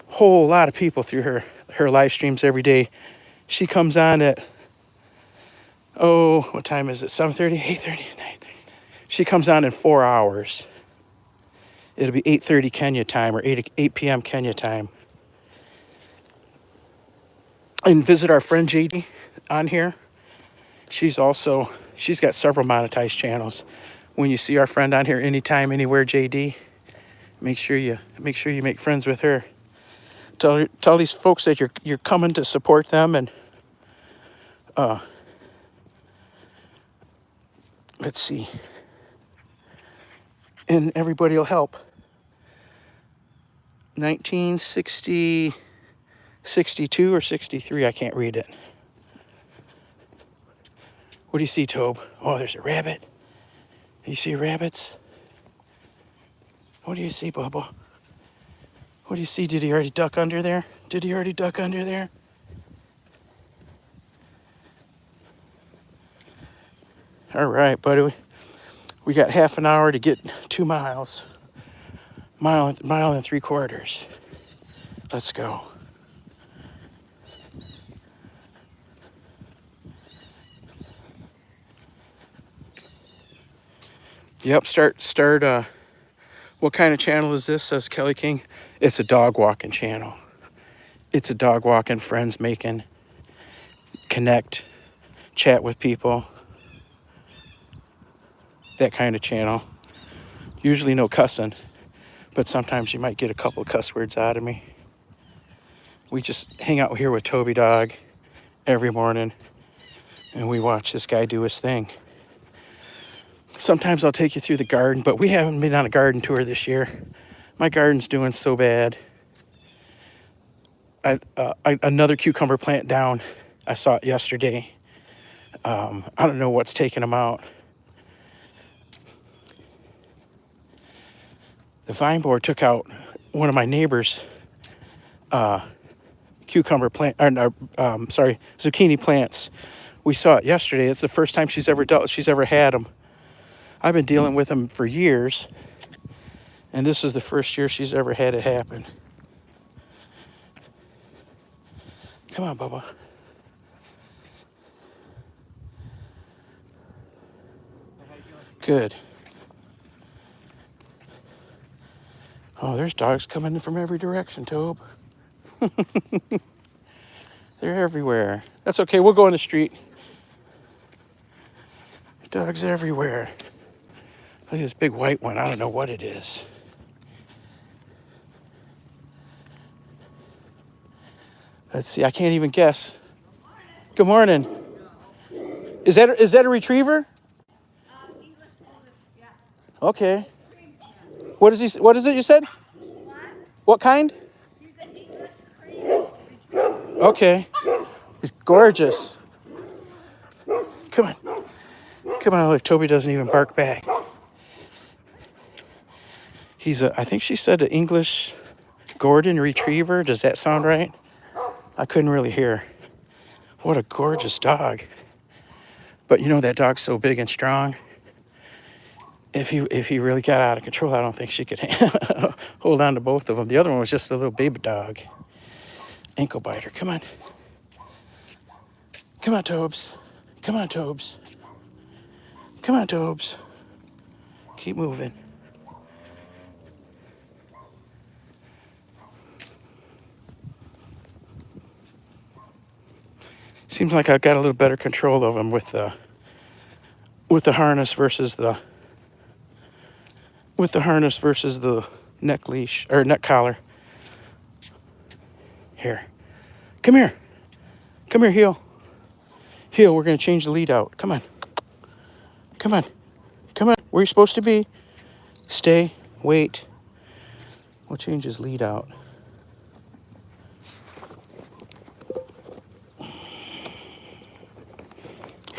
a whole lot of people through her live streams every day. She comes on at, what time is it? 7:30, 8:30, 9:30. She comes on in 4 hours. It'll be 8:30 Kenya time or 8 p.m. Kenya time. And visit our friend JD on here. She's got several monetized channels. When you see our friend on here anytime, anywhere, JD, make sure you make friends with her. Tell these folks that you're coming to support them, and let's see. And everybody will help. 1960, 62 or 63, I can't read it. What do you see, Tobe? Oh, there's a rabbit. You see rabbits? What do you see, Bubba? What do you see? Did he already duck under there? Did he already duck under there? All right, buddy. We got half an hour to get 2 miles. Mile and 3/4. Let's go. Yep, start. What kind of channel is this, says Kelly King? It's a dog walking channel. It's a dog walking, friends making, connect, chat with people. That kind of channel. Usually no cussing, but sometimes you might get a couple of cuss words out of me. We just hang out here with Toby Dog every morning, and we watch this guy do his thing. Sometimes I'll take you through the garden, but we haven't been on a garden tour this year. My garden's doing so bad. Another cucumber plant down. I saw it yesterday. I don't know what's taking them out. The vine borer took out one of my neighbor's cucumber plant, zucchini plants. We saw it yesterday. It's the first time she's ever had them. I've been dealing with them for years, and this is the first year she's ever had it happen. Come on, Bubba. Good. Oh, there's dogs coming in from every direction, Tobe. They're everywhere. That's okay, we'll go in the street. Dogs everywhere. Look at this big white one. I don't know what it is. Let's see, I can't even guess. Good morning. Is that a retriever? Okay. What is it you said? What kind? Okay. He's gorgeous. Come on. Come on, look, Toby doesn't even bark back. I think she said an English Gordon Retriever. Does that sound right? I couldn't really hear. What a gorgeous dog. But you know, that dog's so big and strong. If he really got out of control, I don't think she could hold on to both of them. The other one was just a little baby dog. Ankle biter. Come on. Come on, Tobes. Come on, Tobes. Come on, Tobes. Keep moving. Seems like I've got a little better control of him with the harness versus the neck leash or neck collar. Here, come here, heel. We're gonna change the lead out. Come on, come on, come on. Where you supposed to be? Stay, wait. We'll change his lead out.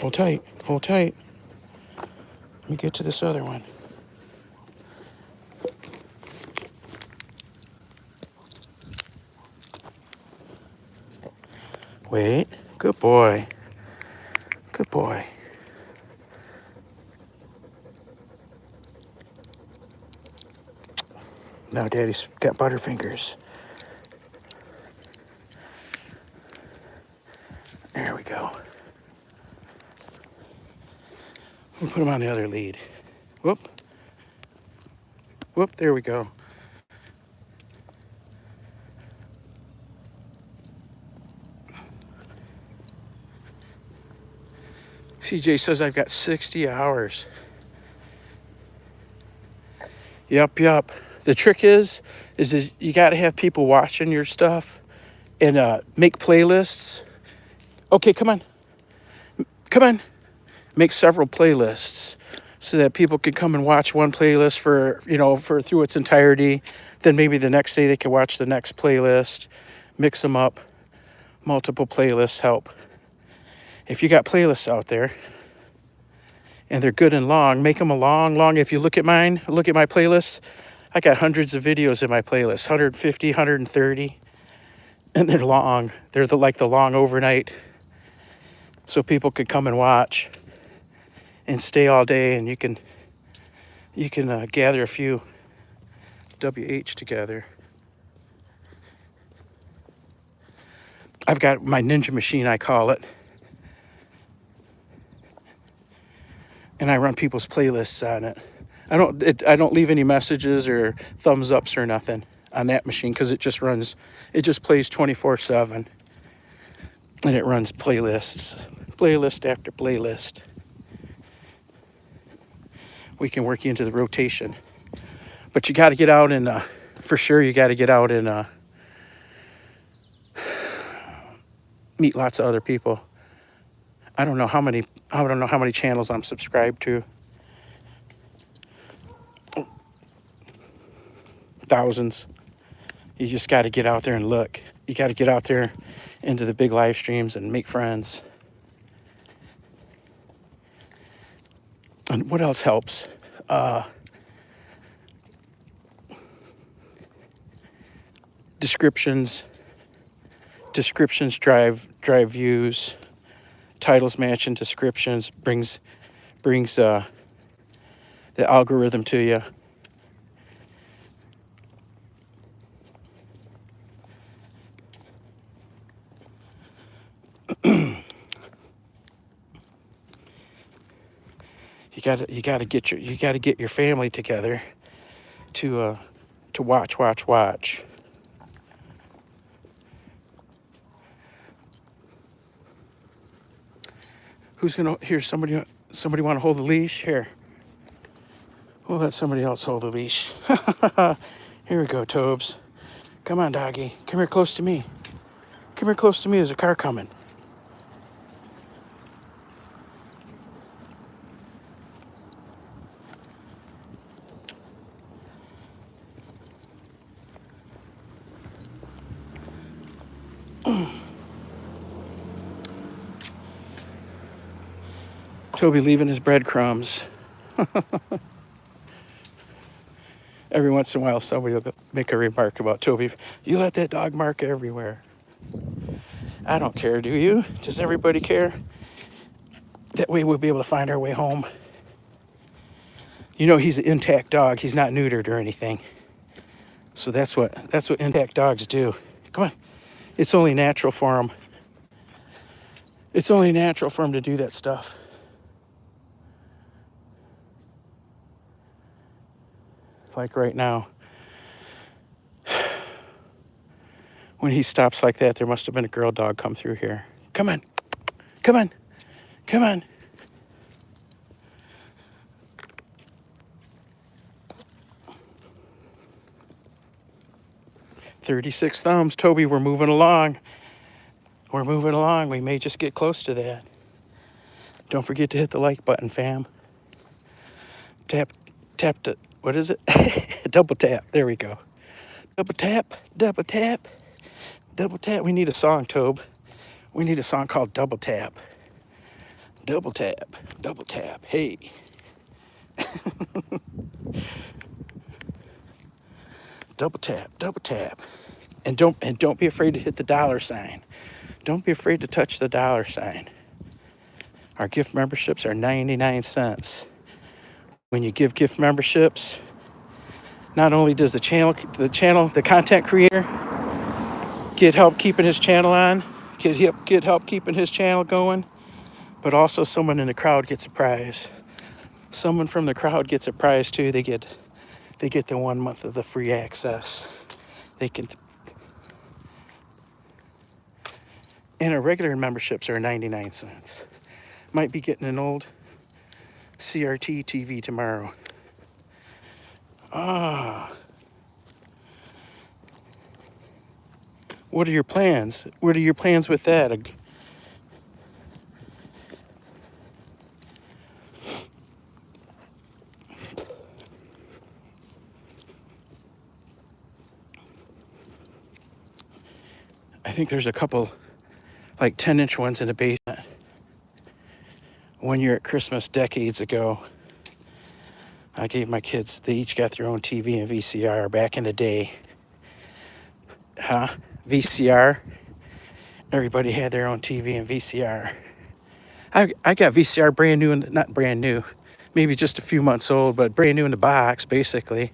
Hold tight, hold tight. Let me get to this other one. Wait, good boy. Good boy. Now Daddy's got butterfingers. There we go. We'll put him on the other lead. Whoop. Whoop, there we go. CJ says I've got 60 hours. Yup. The trick is you got to have people watching your stuff and make playlists. Okay, come on. Make several playlists so that people can come and watch one playlist for through its entirety. Then maybe the next day they can watch the next playlist. Mix them up. Multiple playlists help. If you got playlists out there and they're good and long, make them a long. If you look at my playlists, I got hundreds of videos in my playlist, 150, 130, and they're long. They're like the long overnight, so people could come and watch and stay all day, and you can gather a few WH together. I've got my ninja machine, I call it. And I run people's playlists on it. I don't leave any messages or thumbs ups or nothing on that machine because it just plays 24/7. And it runs playlist after playlist. We can work you into the rotation. But you got to get out and, for sure, you got to get out and meet lots of other people. I don't know how many channels I'm subscribed to. Thousands. You just got to get out there and look. You got to get out there into the big live streams and make friends. And what else helps? Descriptions drive views. Titles matching descriptions brings the algorithm to you. You got to get your family together to watch. Who's gonna somebody want to hold the leash? Here. We'll let somebody else hold the leash. Here we go, Tobes. Come on, doggy. Come here close to me. There's a car coming. Toby leaving his breadcrumbs. Every once in a while, somebody will make a remark about Toby. You let that dog mark everywhere. I don't care, do you? Does everybody care? That way we'll be able to find our way home. He's an intact dog. He's not neutered or anything. So that's what intact dogs do. Come on. It's only natural for them. To do that stuff. Like right now. When he stops like that, there must have been a girl dog come through here. Come on. Come on. Come on. "36 thumbs. Toby, we're moving along. We're moving along. We may just get close to that. Don't forget to hit the like button, fam. Tap, tap to, what is it? Double tap. There we go. Double tap, double tap, double tap. We need a song, Tobe. We need a song called Double Tap. Double tap, double tap. Hey. Double tap, double tap. And don't be afraid to hit the dollar sign. Don't be afraid to touch the dollar sign. Our gift memberships are 99 cents. When you give gift memberships, not only does the content creator get help keeping his channel on, get help keeping his channel going, but also someone in the crowd gets a prize. Someone from the crowd gets a prize too. They get the 1 month of the free access. They can, and our regular memberships are 99 cents. Might be getting an old CRT TV tomorrow. What are your plans? What are your plans with that? I think there's a couple like 10-inch ones in the basement. One year at Christmas decades ago, I gave my kids, they each got their own TV and VCR back in the day. VCR? Everybody had their own TV and VCR. I got VCR brand new, and not brand new, maybe just a few months old, but brand new in the box, basically,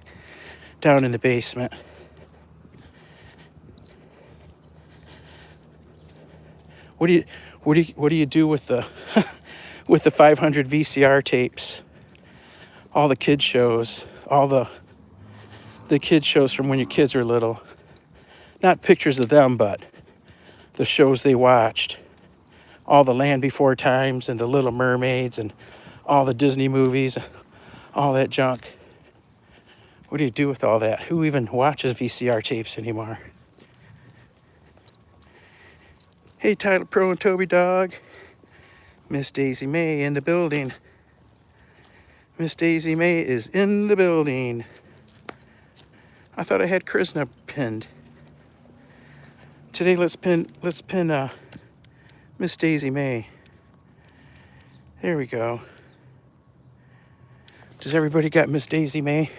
down in the basement. What do you do with the with the 500 VCR tapes? All the kids shows, all the kids shows from when your kids were little. Not pictures of them, but the shows they watched. All the Land Before Times and the Little Mermaids and all the Disney movies, all that junk. What do you do with all that? Who even watches VCR tapes anymore? Hey, Titlepro and Toby Dog. Miss Daisy May in the building. Miss Daisy May is in the building. I thought I had Krishna pinned. Today, let's pin Miss Daisy May. There we go. Does everybody got Miss Daisy May?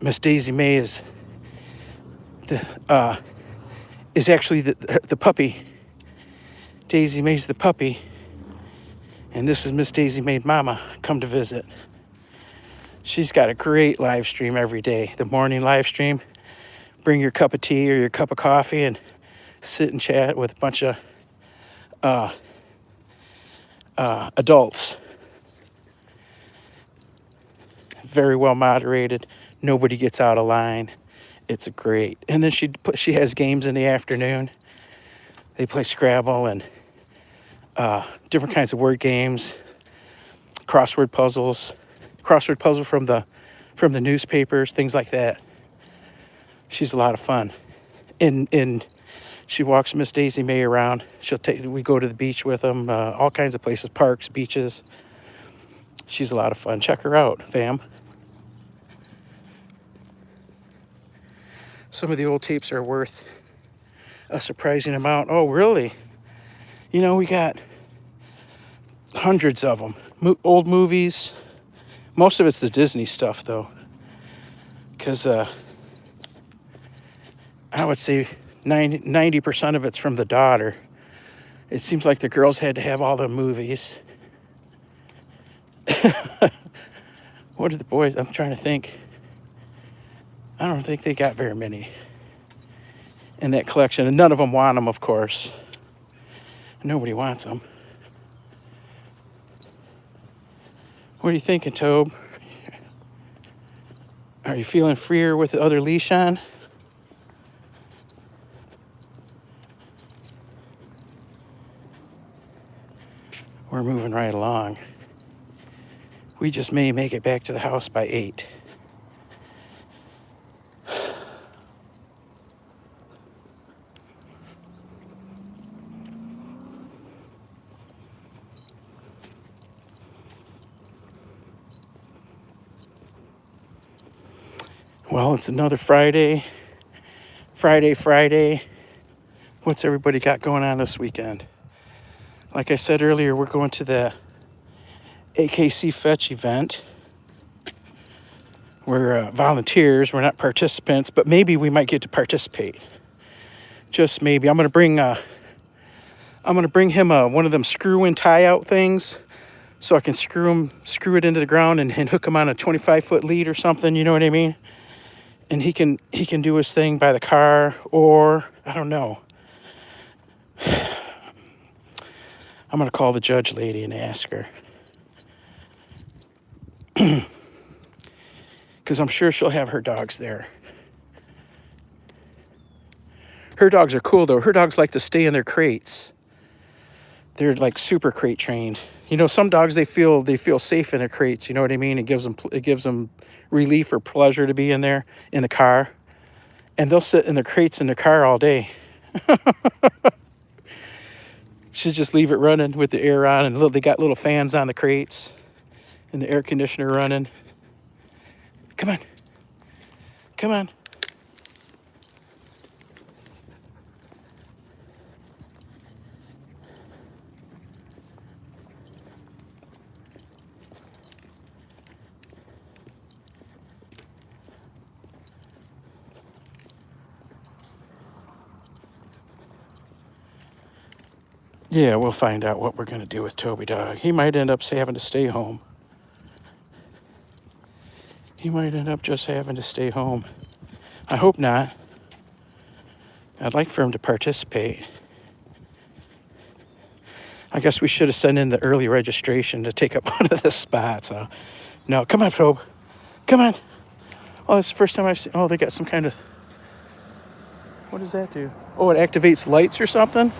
Miss Daisy May is actually the puppy. Daisy May's the puppy. And this is Miss Daisy May Mama come to visit. She's got a great live stream every day. The morning live stream. Bring your cup of tea or your cup of coffee and sit and chat with a bunch of adults. Very well moderated. Nobody gets out of line. It's great. And then she has games in the afternoon. They play Scrabble and different kinds of word games, crossword puzzle from the newspapers, things like that. She's a lot of fun. And she walks Miss Daisy May around. We go to the beach with them, all kinds of places, parks, beaches. She's a lot of fun. Check her out, fam. Some of the old tapes are worth a surprising amount. Oh, really? You know, we got hundreds of them. Old movies. Most of it's the Disney stuff, though. Because I would say 90% of it's from the daughter. It seems like the girls had to have all the movies. What are the boys? I'm trying to think. I don't think they got very many in that collection. And none of them want them, of course. Nobody wants them. What are you thinking, Tobe? Are you feeling freer with the other leash on? We're moving right along. We just may make it back to the house by 8. Well, it's another Friday. Friday. What's everybody got going on this weekend? Like I said earlier, we're going to the AKC Fetch event. We're volunteers. We're not participants, but maybe we might get to participate. Just maybe. I'm gonna bring him one of them screw-in tie-out things, so I can screw it into the ground and hook him on a 25-foot lead or something. You know what I mean? And he can do his thing by the car, or I don't know. I'm gonna call the judge lady and ask her, because I'm sure she'll have her dogs there. Her dogs are cool though. Her dogs like to stay in their crates. They're like super crate trained. You know, some dogs they feel safe in their crates. You know what I mean? It gives them relief or pleasure to be in there in the car, and they'll sit in their crates in the car all day. Should just leave it running with the air on, and they got little fans on the crates, and the air conditioner running. Come on. Yeah, we'll find out what we're going to do with Toby Dog. He might end up having to stay home. He might end up just having to stay home. I hope not. I'd like for him to participate. I guess we should have sent in the early registration to take up one of the spots. No, come on, Toby. Come on. Oh, that's the first time I've seen... Oh, they got some kind of... What does that do? Oh, it activates lights or something?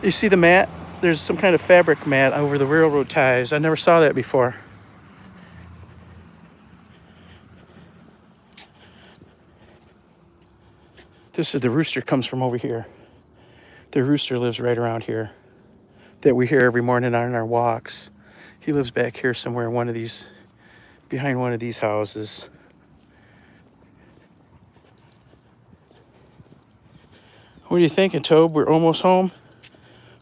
You see the mat? There's some kind of fabric mat over the railroad ties. I never saw that before. This is the rooster comes from over here. The rooster lives right around here that we hear every morning on our walks. He lives back here somewhere in behind one of these houses. What are you thinking, Tobe? We're almost home.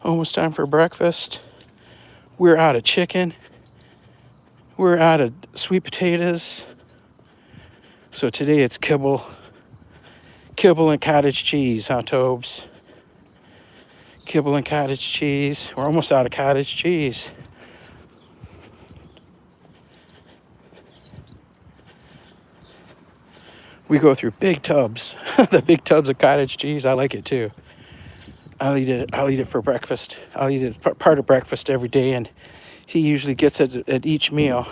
Almost time for breakfast. We're out of chicken. We're out of sweet potatoes. So today it's kibble and cottage cheese, huh, Tobes? Kibble and cottage cheese. We're almost out of cottage cheese. We go through big tubs. The big tubs of cottage cheese. I like it too. I'll eat it for breakfast. I'll eat it part of breakfast every day, and he usually gets it at each meal.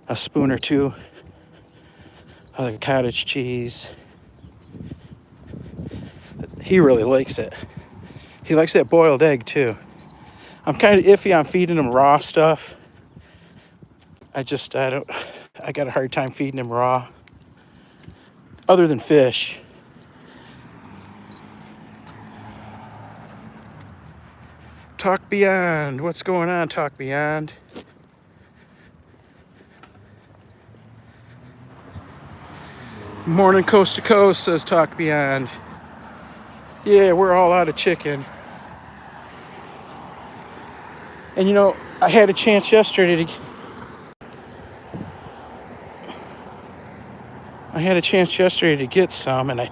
A spoon or two of the cottage cheese. He really likes it. He likes that boiled egg too. I'm kind of iffy on feeding him raw stuff. I got a hard time feeding him raw. Other than fish. Talk Beyond. What's going on, Talk Beyond? Morning coast to coast, says Talk Beyond. Yeah, we're all out of chicken. And you know, I had a chance yesterday to get some, and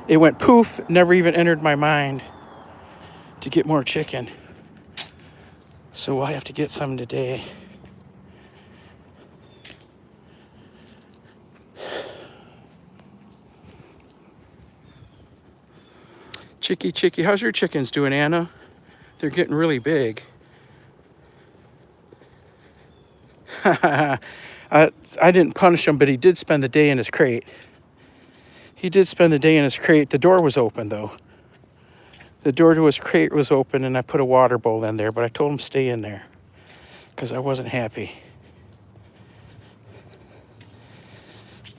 it went poof, never even entered my mind to get more chicken. So we'll have to get some today. Chicky, how's your chickens doing, Anna? They're getting really big. I didn't punish him, but he did spend the day in his crate. The door was open, though. The door to his crate was open and I put a water bowl in there, but I told him stay in there because I wasn't happy.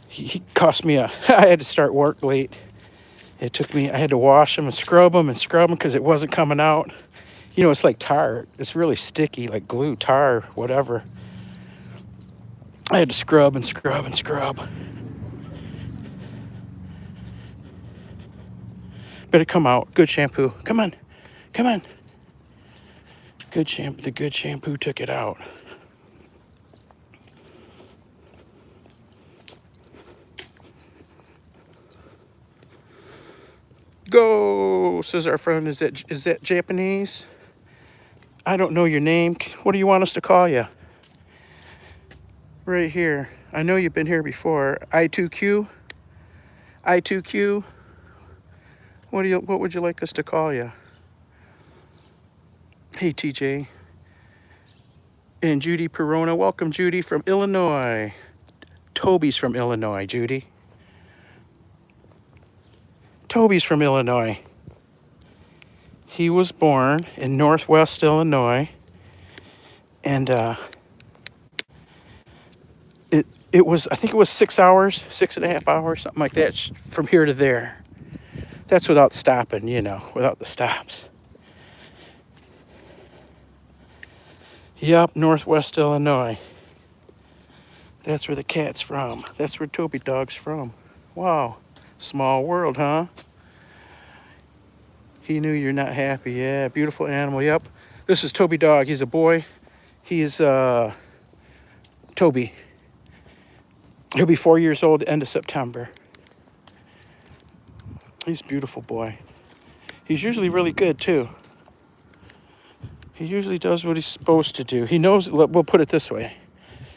He cost me I had to start work late. It took me, I had to wash them and scrub them because it wasn't coming out. You know, it's like tar. It's really sticky, like glue, tar, whatever. I had to scrub and scrub and scrub. Better come out. Good shampoo. Come on. Come on. Good shampoo. The good shampoo took it out. Go, says our friend. Is that Japanese? I don't know your name. What do you want us to call you? Right here. I know you've been here before. I2Q? I2Q? What would you like us to call you? Hey, TJ. And Judy Perona. Welcome, Judy, from Illinois. Toby's from Illinois, Judy. Toby's from Illinois. He was born in Northwest Illinois. And it was, I think it was 6 hours, 6.5 hours, something like that, from here to there. That's without stopping, you know, without the stops. Yup, Northwest Illinois. That's where the cat's from. That's where Toby Dog's from. Wow. Small world, huh? He knew you're not happy. Yeah, beautiful animal. Yep. This is Toby Dog. He's a boy. He is Toby. He'll be 4 years old end of September. He's a beautiful boy. He's usually really good, too. He usually does what he's supposed to do. He knows, we'll put it this way.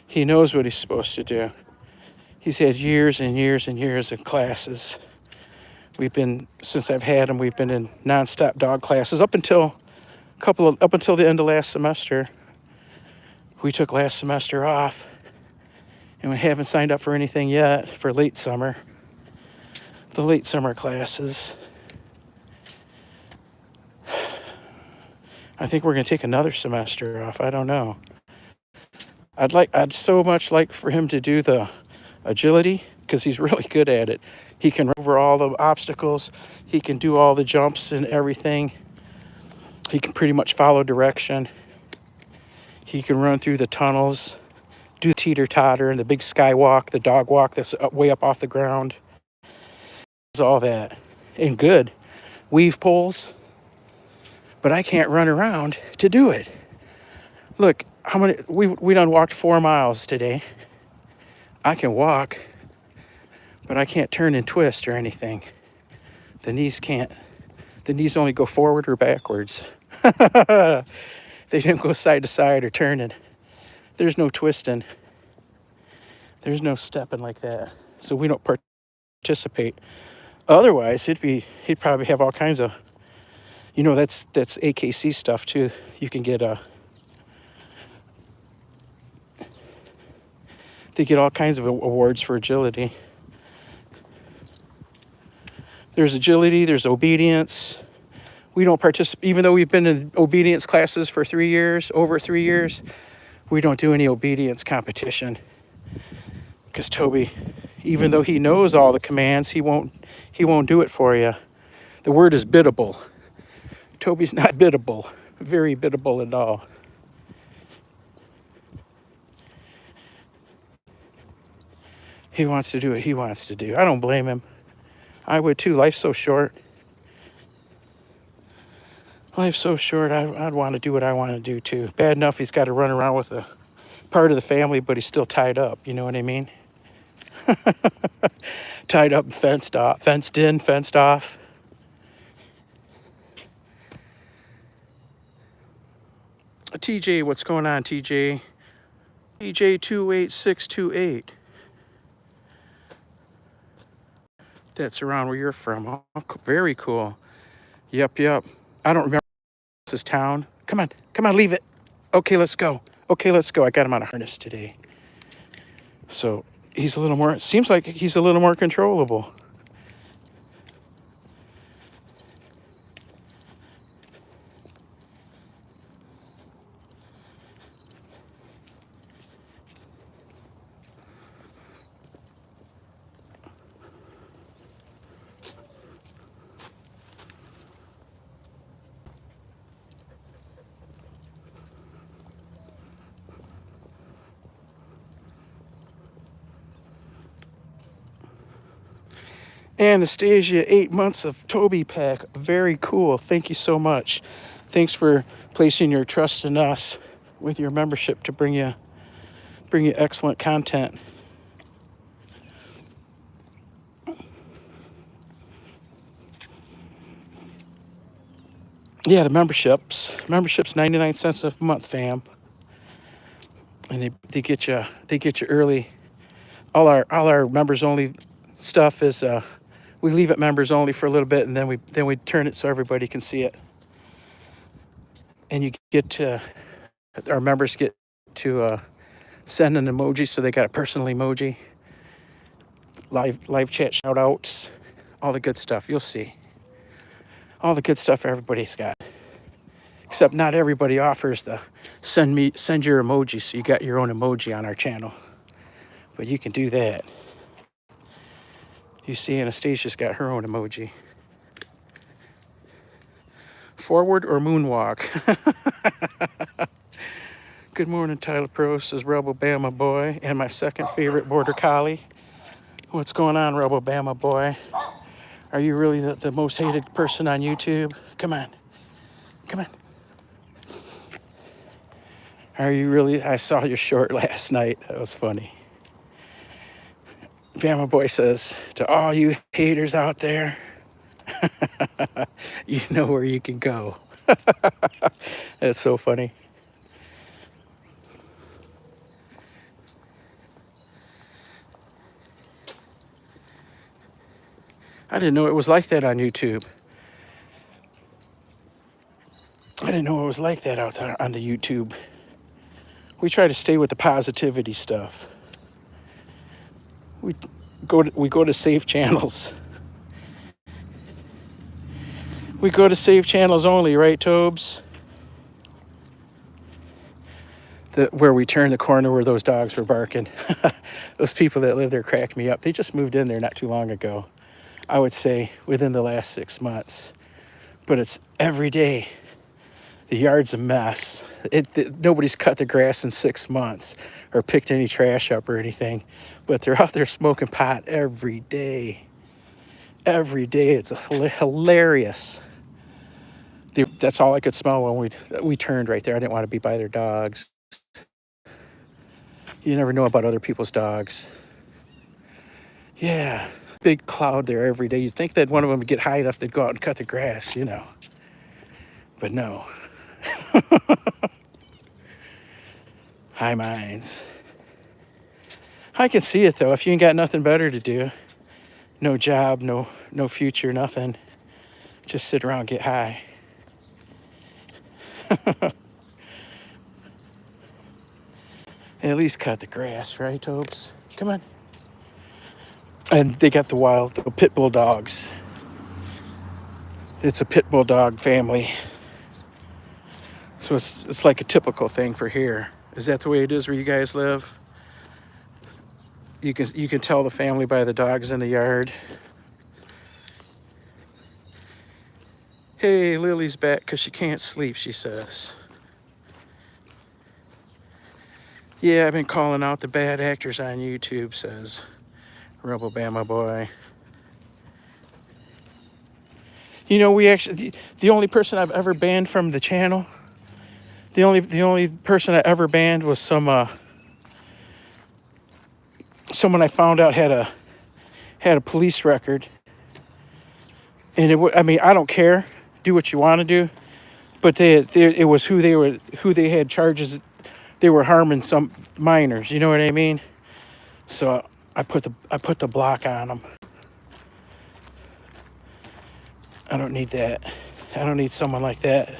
He knows what he's supposed to do. He's had years and years and years of classes. Since I've had him, we've been in nonstop dog classes up until the end of last semester. We took last semester off, and we haven't signed up for anything yet for late summer. The late summer classes. I think we're going to take another semester off. I don't know. I'd so much like for him to do the agility because he's really good at it. He can run over all the obstacles. He can do all the jumps and everything. He can pretty much follow direction. He can run through the tunnels, do teeter-totter and the big skywalk, the dog walk that's way up off the ground. All that. And good. Weave poles. But I can't run around to do it. Look, how many we done walked 4 miles today. I can walk, but I can't turn and twist or anything. The knees can't. The knees only go forward or backwards. They didn't go side to side or turning. There's no twisting. There's no stepping like that. So we don't participate. Otherwise, he'd probably have all kinds of, you know, that's AKC stuff too. You can get they get all kinds of awards for agility. There's agility, there's obedience. We don't participate, even though we've been in obedience classes for 3 years, over 3 years, we don't do any obedience competition. Because Toby, even though he knows all the commands, he won't do it for you. The word is biddable. Toby's not biddable, very biddable at all. He wants to do what he wants to do. I don't blame him. I would too. Life's so short. Life's so short. I'd want to do what I want to do too. Bad enough he's got to run around with a part of the family, but he's still tied up. You know what I mean? Tied up and fenced off. Fenced in, fenced off. TJ, what's going on, TJ? TJ 28628. That's around where you're from. Oh, very cool. Yep. I don't remember this town. Come on, leave it. Okay, let's go. I got him on a harness today. So he's a little more, seems like he's a little more controllable. Anastasia, 8 months of Toby pack. Very cool. Thank you so much. Thanks for placing your trust in us with your membership to bring you excellent content. Yeah, the membership's 99 cents a month, fam, and they get you early. All our members only stuff is we leave it members only for a little bit, and then we turn it so everybody can see it, and you get to our members get to send an emoji, so they got a personal emoji, live chat shout outs, all the good stuff. You'll see all the good stuff everybody's got. Except not everybody offers the send your emoji, so you got your own emoji on our channel. But you can do that. You see Anastasia's got her own emoji. Forward or moonwalk? Good morning, Titlepro, says Rebel Bama Boy, and my second favorite Border Collie. What's going on, Rebel Bama Boy? Are you really the most hated person on YouTube? Come on. Come on. Are you really? I saw your short last night. That was funny. Bama Boy says, to all you haters out there, you know where you can go. That's so funny. I didn't know it was like that on YouTube. I didn't know it was like that out there on the YouTube. We try to stay with the positivity stuff. We go to safe channels. We go to safe channels only, right, Tobes? Where we turn the corner where those dogs were barking. Those people that live there crack me up. They just moved in there not too long ago. I would say within the last 6 months. But it's every day. The yard's a mess. Nobody's cut the grass in 6 months or picked any trash up or anything. But they're out there smoking pot every day. Every day. It's hilarious. That's all I could smell when we turned right there. I didn't want to be by their dogs. You never know about other people's dogs. Yeah, big cloud there every day. You'd think that one of them would get high enough to go out and cut the grass, But no. High minds. I can see it, though. If you ain't got nothing better to do, no job, no future, nothing, just sit around and get high. At least cut the grass, right, Tobes? Come on. And they got the pit bull dogs. It's a pit bull dog family. So it's like a typical thing for here. Is that the way it is where you guys live? You can tell the family by the dogs in the yard. Hey, Lily's back because she can't sleep, she says. Yeah, I've been calling out the bad actors on YouTube, says Rebel Bama Boy. The only person I've ever banned from the channel, the only person I ever banned was someone I found out had a police record. And I don't care. Do what you want to do. But it was who they had charges. They were harming some minors. You know what I mean? So I put the block on them. I don't need that. I don't need someone like that.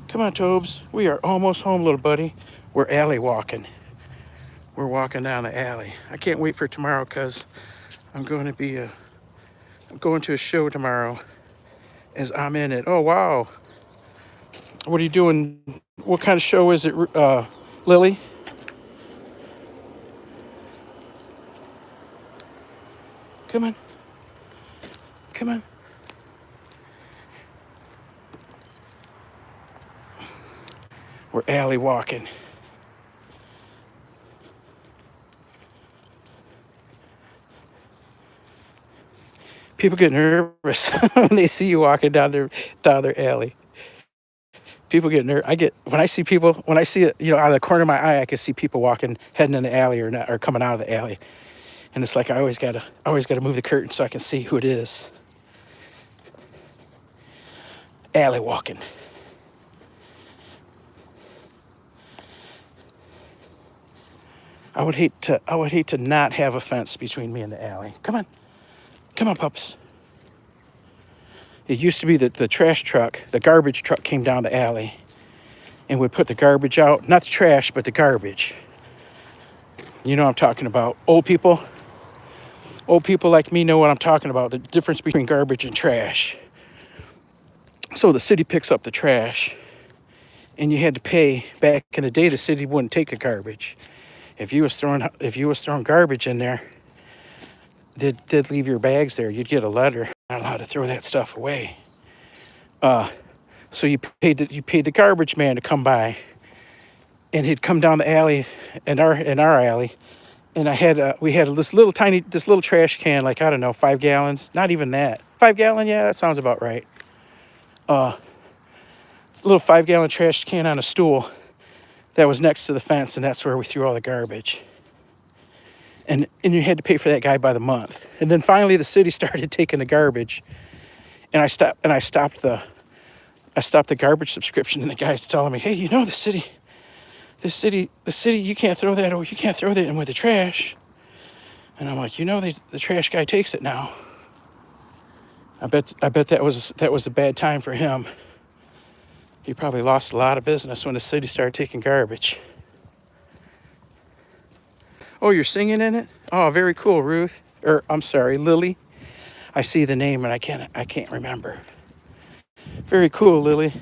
Come on, Tobes. We are almost home, little buddy. We're alley walking. We're walking down the alley. I can't wait for tomorrow because I'm going to a show tomorrow as I'm in it. Oh, wow. What are you doing? What kind of show is it, Lily? Come on. Come on. We're alley walking. People get nervous when they see you walking down their alley. People get nervous. When I see people, when I see it, out of the corner of my eye, I can see people walking, heading in the alley or coming out of the alley. And it's like I always gotta move the curtain so I can see who it is. Alley walking. I would hate to not have a fence between me and the alley. Come on, pups. It used to be that the trash truck, the garbage truck, came down the alley and would put the garbage out. Not the trash, but the garbage. You know what I'm talking about. Old people like me know what I'm talking about. The difference between garbage and trash. So the city picks up the trash, and you had to pay. Back in the day, the city wouldn't take the garbage. If you was throwing garbage in there, they'd leave your bags there. You'd get a letter. Not allowed to throw that stuff away. So you paid the garbage man to come by, and he'd come down the alley, in our alley, and we had this little trash can, like, I don't know, 5 gallons, not even that. 5 gallon, yeah, that sounds about right. Little 5 gallon trash can on a stool that was next to the fence, and that's where we threw all the garbage. And you had to pay for that guy by the month. And then finally the city started taking the garbage, and I stopped the garbage subscription, and the guy's telling me, hey, the city, you can't throw that in with the trash. And I'm like, the trash guy takes it now. I bet that was a bad time for him. He probably lost a lot of business when the city started taking garbage. Oh, you're singing in it? Oh, very cool, Ruth. Or I'm sorry, Lily. I see the name and I can't remember. Very cool, Lily.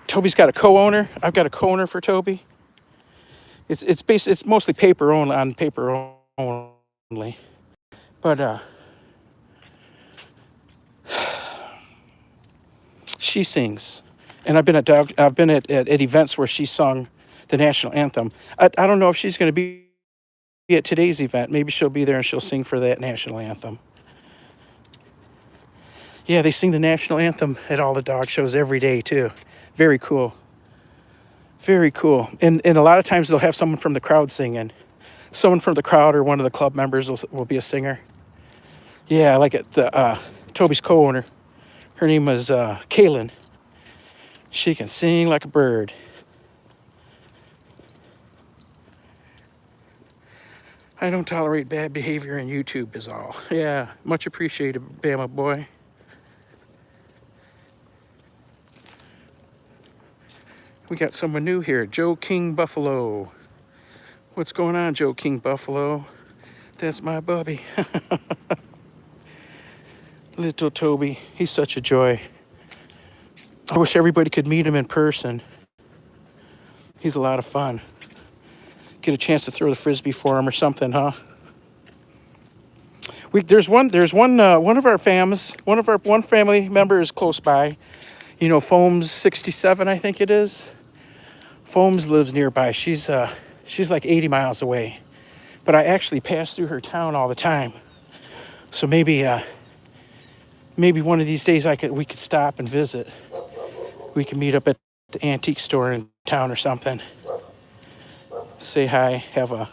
Toby's got a co-owner. I've got a co-owner for Toby. It's mostly paper only. But she sings, and I've been at events where she sung the national anthem. I don't know if she's going to be at today's event. Maybe she'll be there and she'll sing for that national anthem. Yeah, they sing the national anthem at all the dog shows every day too. Very cool. Very cool. And a lot of times they'll have someone from the crowd singing. Someone from the crowd or one of the club members will be a singer. Yeah, I like it. Toby's co-owner, her name was Kaylin. She can sing like a bird. I don't tolerate bad behavior on YouTube is all. Yeah, much appreciated, Bama boy. We got someone new here, Joe King Buffalo. What's going on, Joe King Buffalo? That's my bubby. Little Toby, he's such a joy. I wish everybody could meet him in person. He's a lot of fun. Get a chance to throw the frisbee for him or something, huh? There's one of our family member is close by. Foams 67, I think it is. Foams lives nearby. She's like 80 miles away, but I actually pass through her town all the time. So maybe one of these days we could stop and visit. We can meet up at the antique store in town or something. Say hi, have a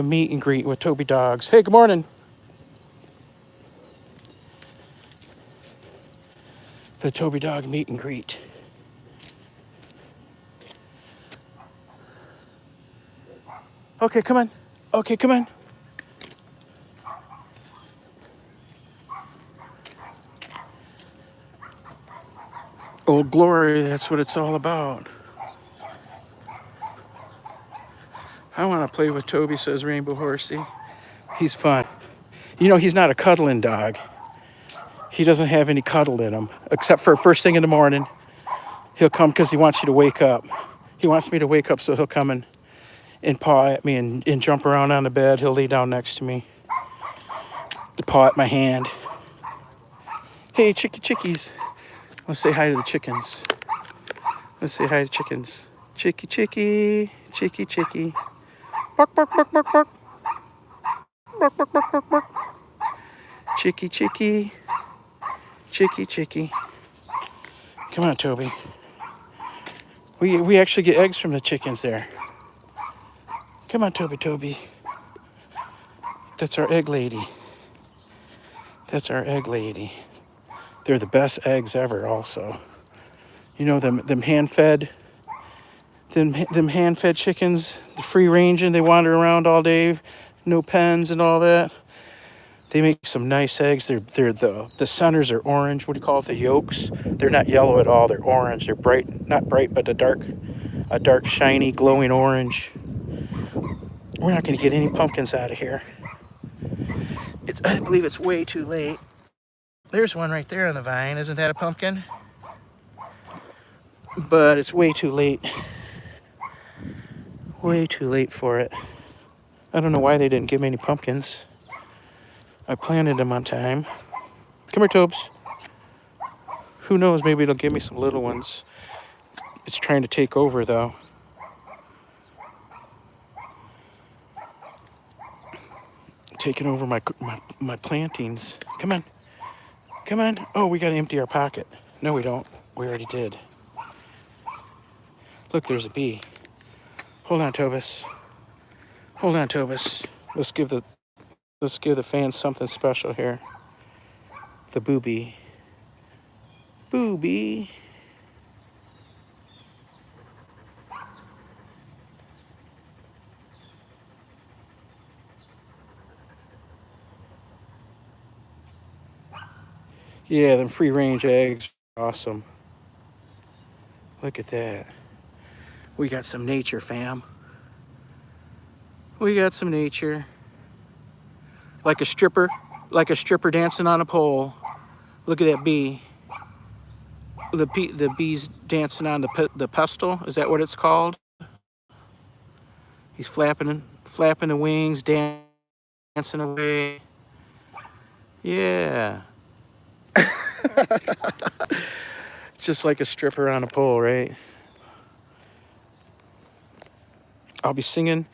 meet and greet with Toby dogs. Hey, good morning. The Toby dog meet and greet. Okay, come on. Okay, come on. Old Glory, that's what it's all about. I want to play with Toby, says Rainbow Horsey. He's fun. He's not a cuddling dog. He doesn't have any cuddle in him, except for first thing in the morning. He'll come because he wants you to wake up. He wants me to wake up, so he'll come and paw at me and jump around on the bed. He'll lay down next to me to paw at my hand. Hey, chickies. Let's say hi to the chickens. Let's say hi to chickens. Chicky, chicky, chicky, chicky. Bark, bark, bark, bark, bark. Bark, bark, bark, bark, bark. Chicky, chicky, chicky, chicky. Come on, Toby. We actually get eggs from the chickens there. Come on, Toby, Toby. That's our egg lady. That's our egg lady. They're the best eggs ever also. You know them hand-fed, them hand-fed chickens, the free ranging, they wander around all day, no pens and all that. They make some nice eggs. They're the centers are orange. What do you call it? The yolks. They're not yellow at all. They're orange. They're bright, not bright, but a dark, shiny, glowing orange. We're not going to get any pumpkins out of here. I believe it's way too late. There's one right there on the vine. Isn't that a pumpkin? But it's way too late. Way too late for it. I don't know why they didn't give me any pumpkins. I planted them on time. Come here, Tobes. Who knows? Maybe it'll give me some little ones. It's trying to take over, though. Taking over my plantings. Come on. Come on. Oh, we got to empty our pocket. No, we don't. We already did. Look, there's a bee. Hold on, Tobus. Hold on, Tobus. Let's give the fans something special here. The booby. Booby. Yeah, them free range eggs are awesome. Look at that. We got some nature, fam. We got some nature. Like a stripper dancing on a pole. Look at that bee. The bee's dancing on the pestle. Is that what it's called? He's flapping the wings, dancing away. Yeah. Just like a stripper on a pole, right? I'm singing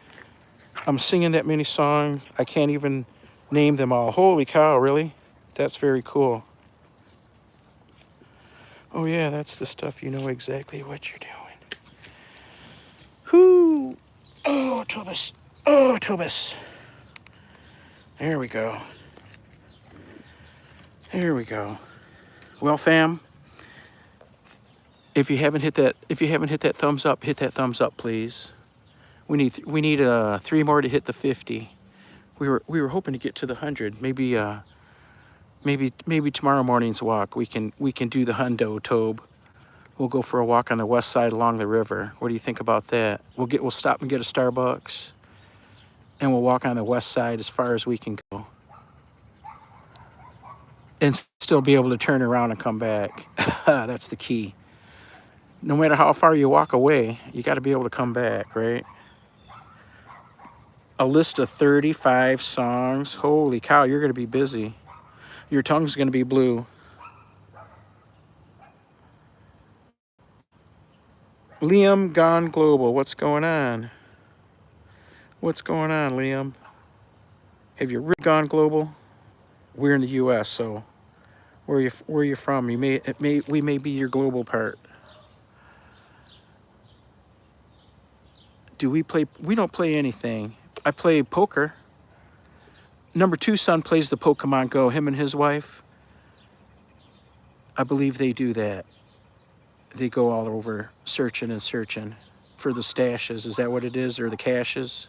that many songs. I can't even name them all. Holy cow, really? That's very cool. Oh yeah, that's the stuff, you know exactly what you're doing. Whoo! Oh, Tobus. Oh, Tobus. There we go. There we go. Well, fam, if you haven't hit that thumbs up, hit that thumbs up, please. We need 3 more to hit the 50. We were hoping to get to the 100. Maybe tomorrow morning's walk we can do the hundo, Tobe. We'll go for a walk on the west side along the river. What do you think about that? We'll stop and get a Starbucks, and we'll walk on the west side as far as we can go, and still be able to turn around and come back. That's the key. No matter how far you walk away, you got to be able to come back, right? A list of 35 songs. Holy cow, you're going to be busy. Your tongue's going to be blue. Liam gone global. What's going on? What's going on, Liam? Have you really gone global? We're in the U.S., so where you from? We may be your global part. Do we play? We don't play anything. I play poker. Number 2 son plays the Pokemon Go. Him and his wife. I believe they do that. They go all over searching for the stashes. Is that what it is? Or the caches?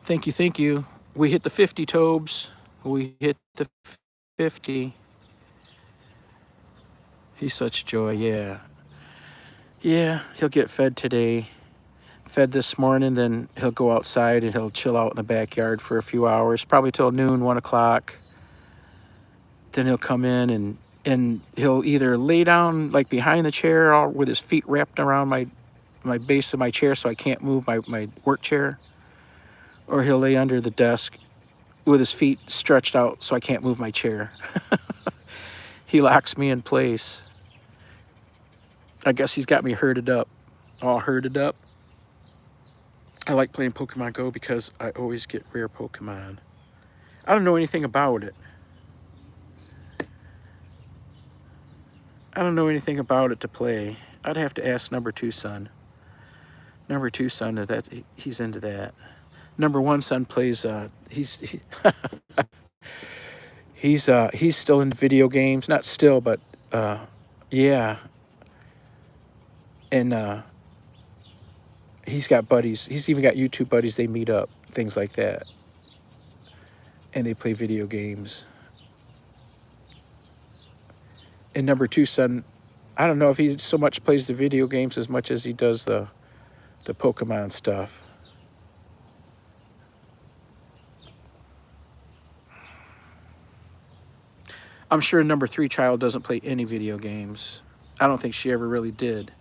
Thank you. We hit the 50, Tobes. We hit the 50. He's such a joy, yeah. Yeah, he'll get fed today. Fed this morning, then he'll go outside and he'll chill out in the backyard for a few hours, probably till noon, 1 o'clock. Then he'll come in and he'll either lay down like behind the chair all with his feet wrapped around my base of my chair so I can't move my work chair. or he'll lay under the desk with his feet stretched out so I can't move my chair. He locks me in place. I guess he's got me herded up, all herded up. I like playing Pokemon Go because I always get rare Pokemon. I don't know anything about it. I don't know anything about it to play. I'd have to ask number 2 son. Number 2 son, he's into that. Number 1 son plays. He's still in video games. Not still, but yeah. And he's got buddies. He's even got YouTube buddies. They meet up, things like that, and they play video games. And number 2 son, I don't know if he so much plays the video games as much as he does the Pokemon stuff. I'm sure number 3 child doesn't play any video games. I don't think she ever really did.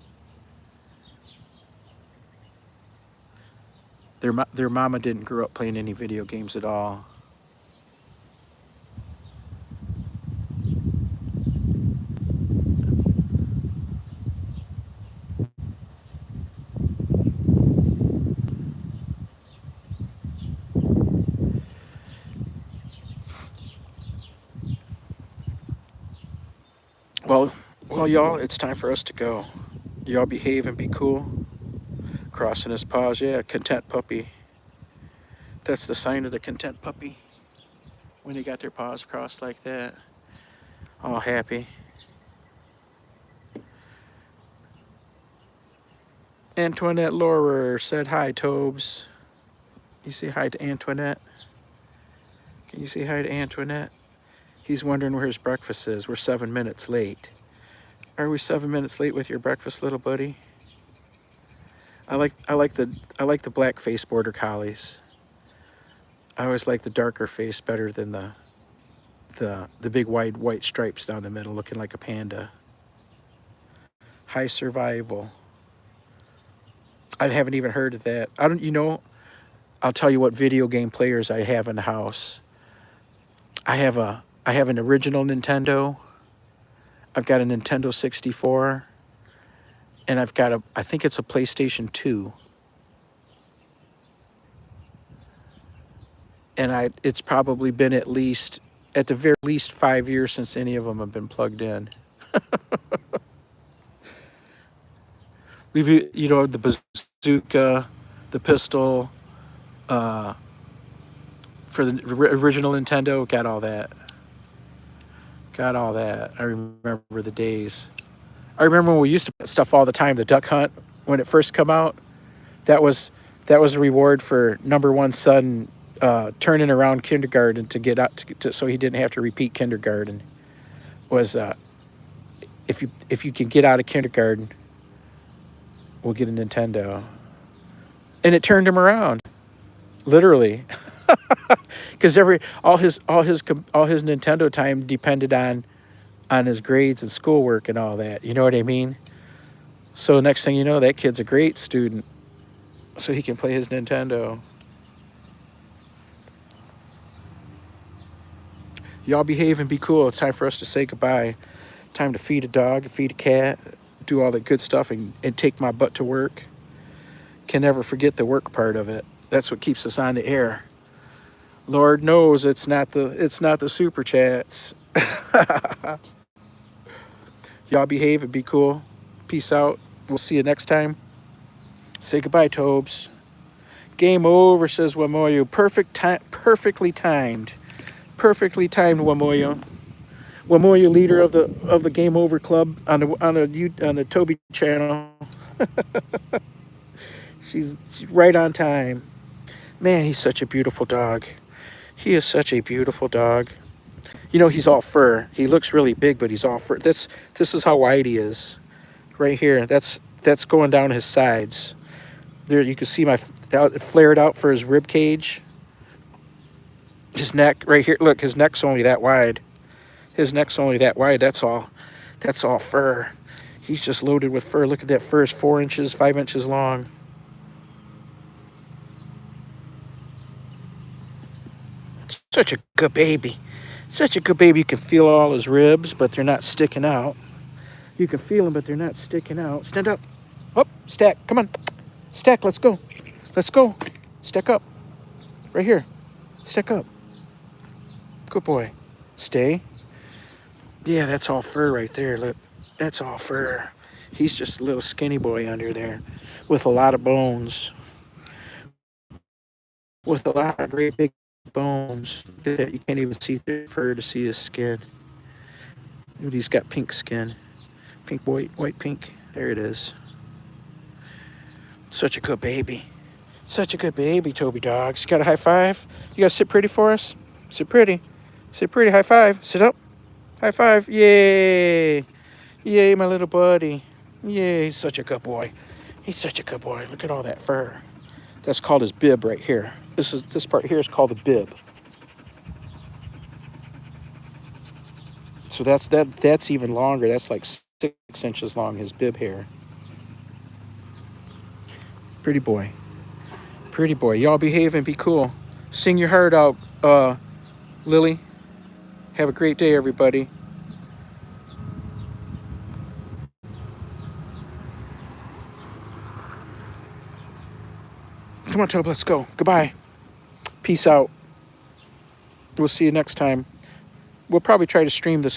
Their mama didn't grow up playing any video games at all. Well, y'all, it's time for us to go. Y'all behave and be cool. Crossing his paws, yeah, content puppy. That's the sign of the content puppy. When they got their paws crossed like that. All happy. Antoinette Laurer said hi, Tobes. You say hi to Antoinette? Can you say hi to Antoinette? He's wondering where his breakfast is. We're 7 minutes late. Are we 7 minutes late with your breakfast, little buddy? I like the black face border collies. I always like the darker face better than the big wide white stripes down the middle, looking like a panda. High survival. I haven't even heard of that. I don't. You know, I'll tell you what video game players I have in the house. I have an original Nintendo. I've got a Nintendo 64, and I've got I think it's a PlayStation 2. And it's probably been at the very least 5 years since any of them have been plugged in. We've, you know, the bazooka, the pistol, for the original Nintendo, got all that. Got all that. I remember the days. I remember when we used to put stuff all the time. The Duck Hunt, when it first come out, that was a reward for number 1 son turning around kindergarten to get out so he didn't have to repeat kindergarten. Was if you can get out of kindergarten, we'll get a Nintendo. And it turned him around, literally. Because all his Nintendo time depended on his grades and schoolwork and all that. You know what I mean? So next thing you know, that kid's a great student, so he can play his Nintendo. Y'all behave and be cool. It's time for us to say goodbye. Time to feed a dog, feed a cat, do all the good stuff, and take my butt to work. Can never forget the work part of it. That's what keeps us on the air. Lord knows it's not the super chats. Y'all behave and be cool. Peace out. We'll see you next time. Say goodbye, Tobes. Game over, says Wamoyo. Perfectly timed. Perfectly timed, Wamoyo. Wamoyo, leader of the Game Over Club on the Toby channel. She's right on time. Man, he's such a beautiful dog. He is such a beautiful dog. You know, he's all fur. He looks really big, but he's all fur. This is how wide he is. Right here. That's going down his sides. There you can see flared out for his rib cage. His neck right here. Look, his neck's only that wide. His neck's only that wide. That's all fur. He's just loaded with fur. Look at that fur. Is 4 inches, 5 inches long. Such a good baby. Such a good baby. You can feel all his ribs, but they're not sticking out. You can feel them, but they're not sticking out. Stand up. Up. Stack. Come on. Stack. Let's go. Let's go. Stack up. Right here. Stack up. Good boy. Stay. Yeah, that's all fur right there. Look. That's all fur. He's just a little skinny boy under there with a lot of bones. With a lot of great big bones that you can't even see through fur to see his skin. He's got pink skin. Pink, white, pink. There it is. Such a good baby. Such a good baby, Toby dogs. You got a high five? You got to sit pretty for us? Sit pretty. Sit pretty. High five. Sit up. High five. Yay. Yay, my little buddy. Yay, he's such a good boy. He's such a good boy. Look at all that fur. That's called his bib right here. This part here is called the bib. So that's even longer. That's like 6 inches long, his bib hair. Pretty boy. Pretty boy. Y'all behave and be cool. Sing your heart out, Lily. Have a great day, everybody. Come on, Toby, let's go. Goodbye. Peace out. We'll see you next time. We'll probably try to stream this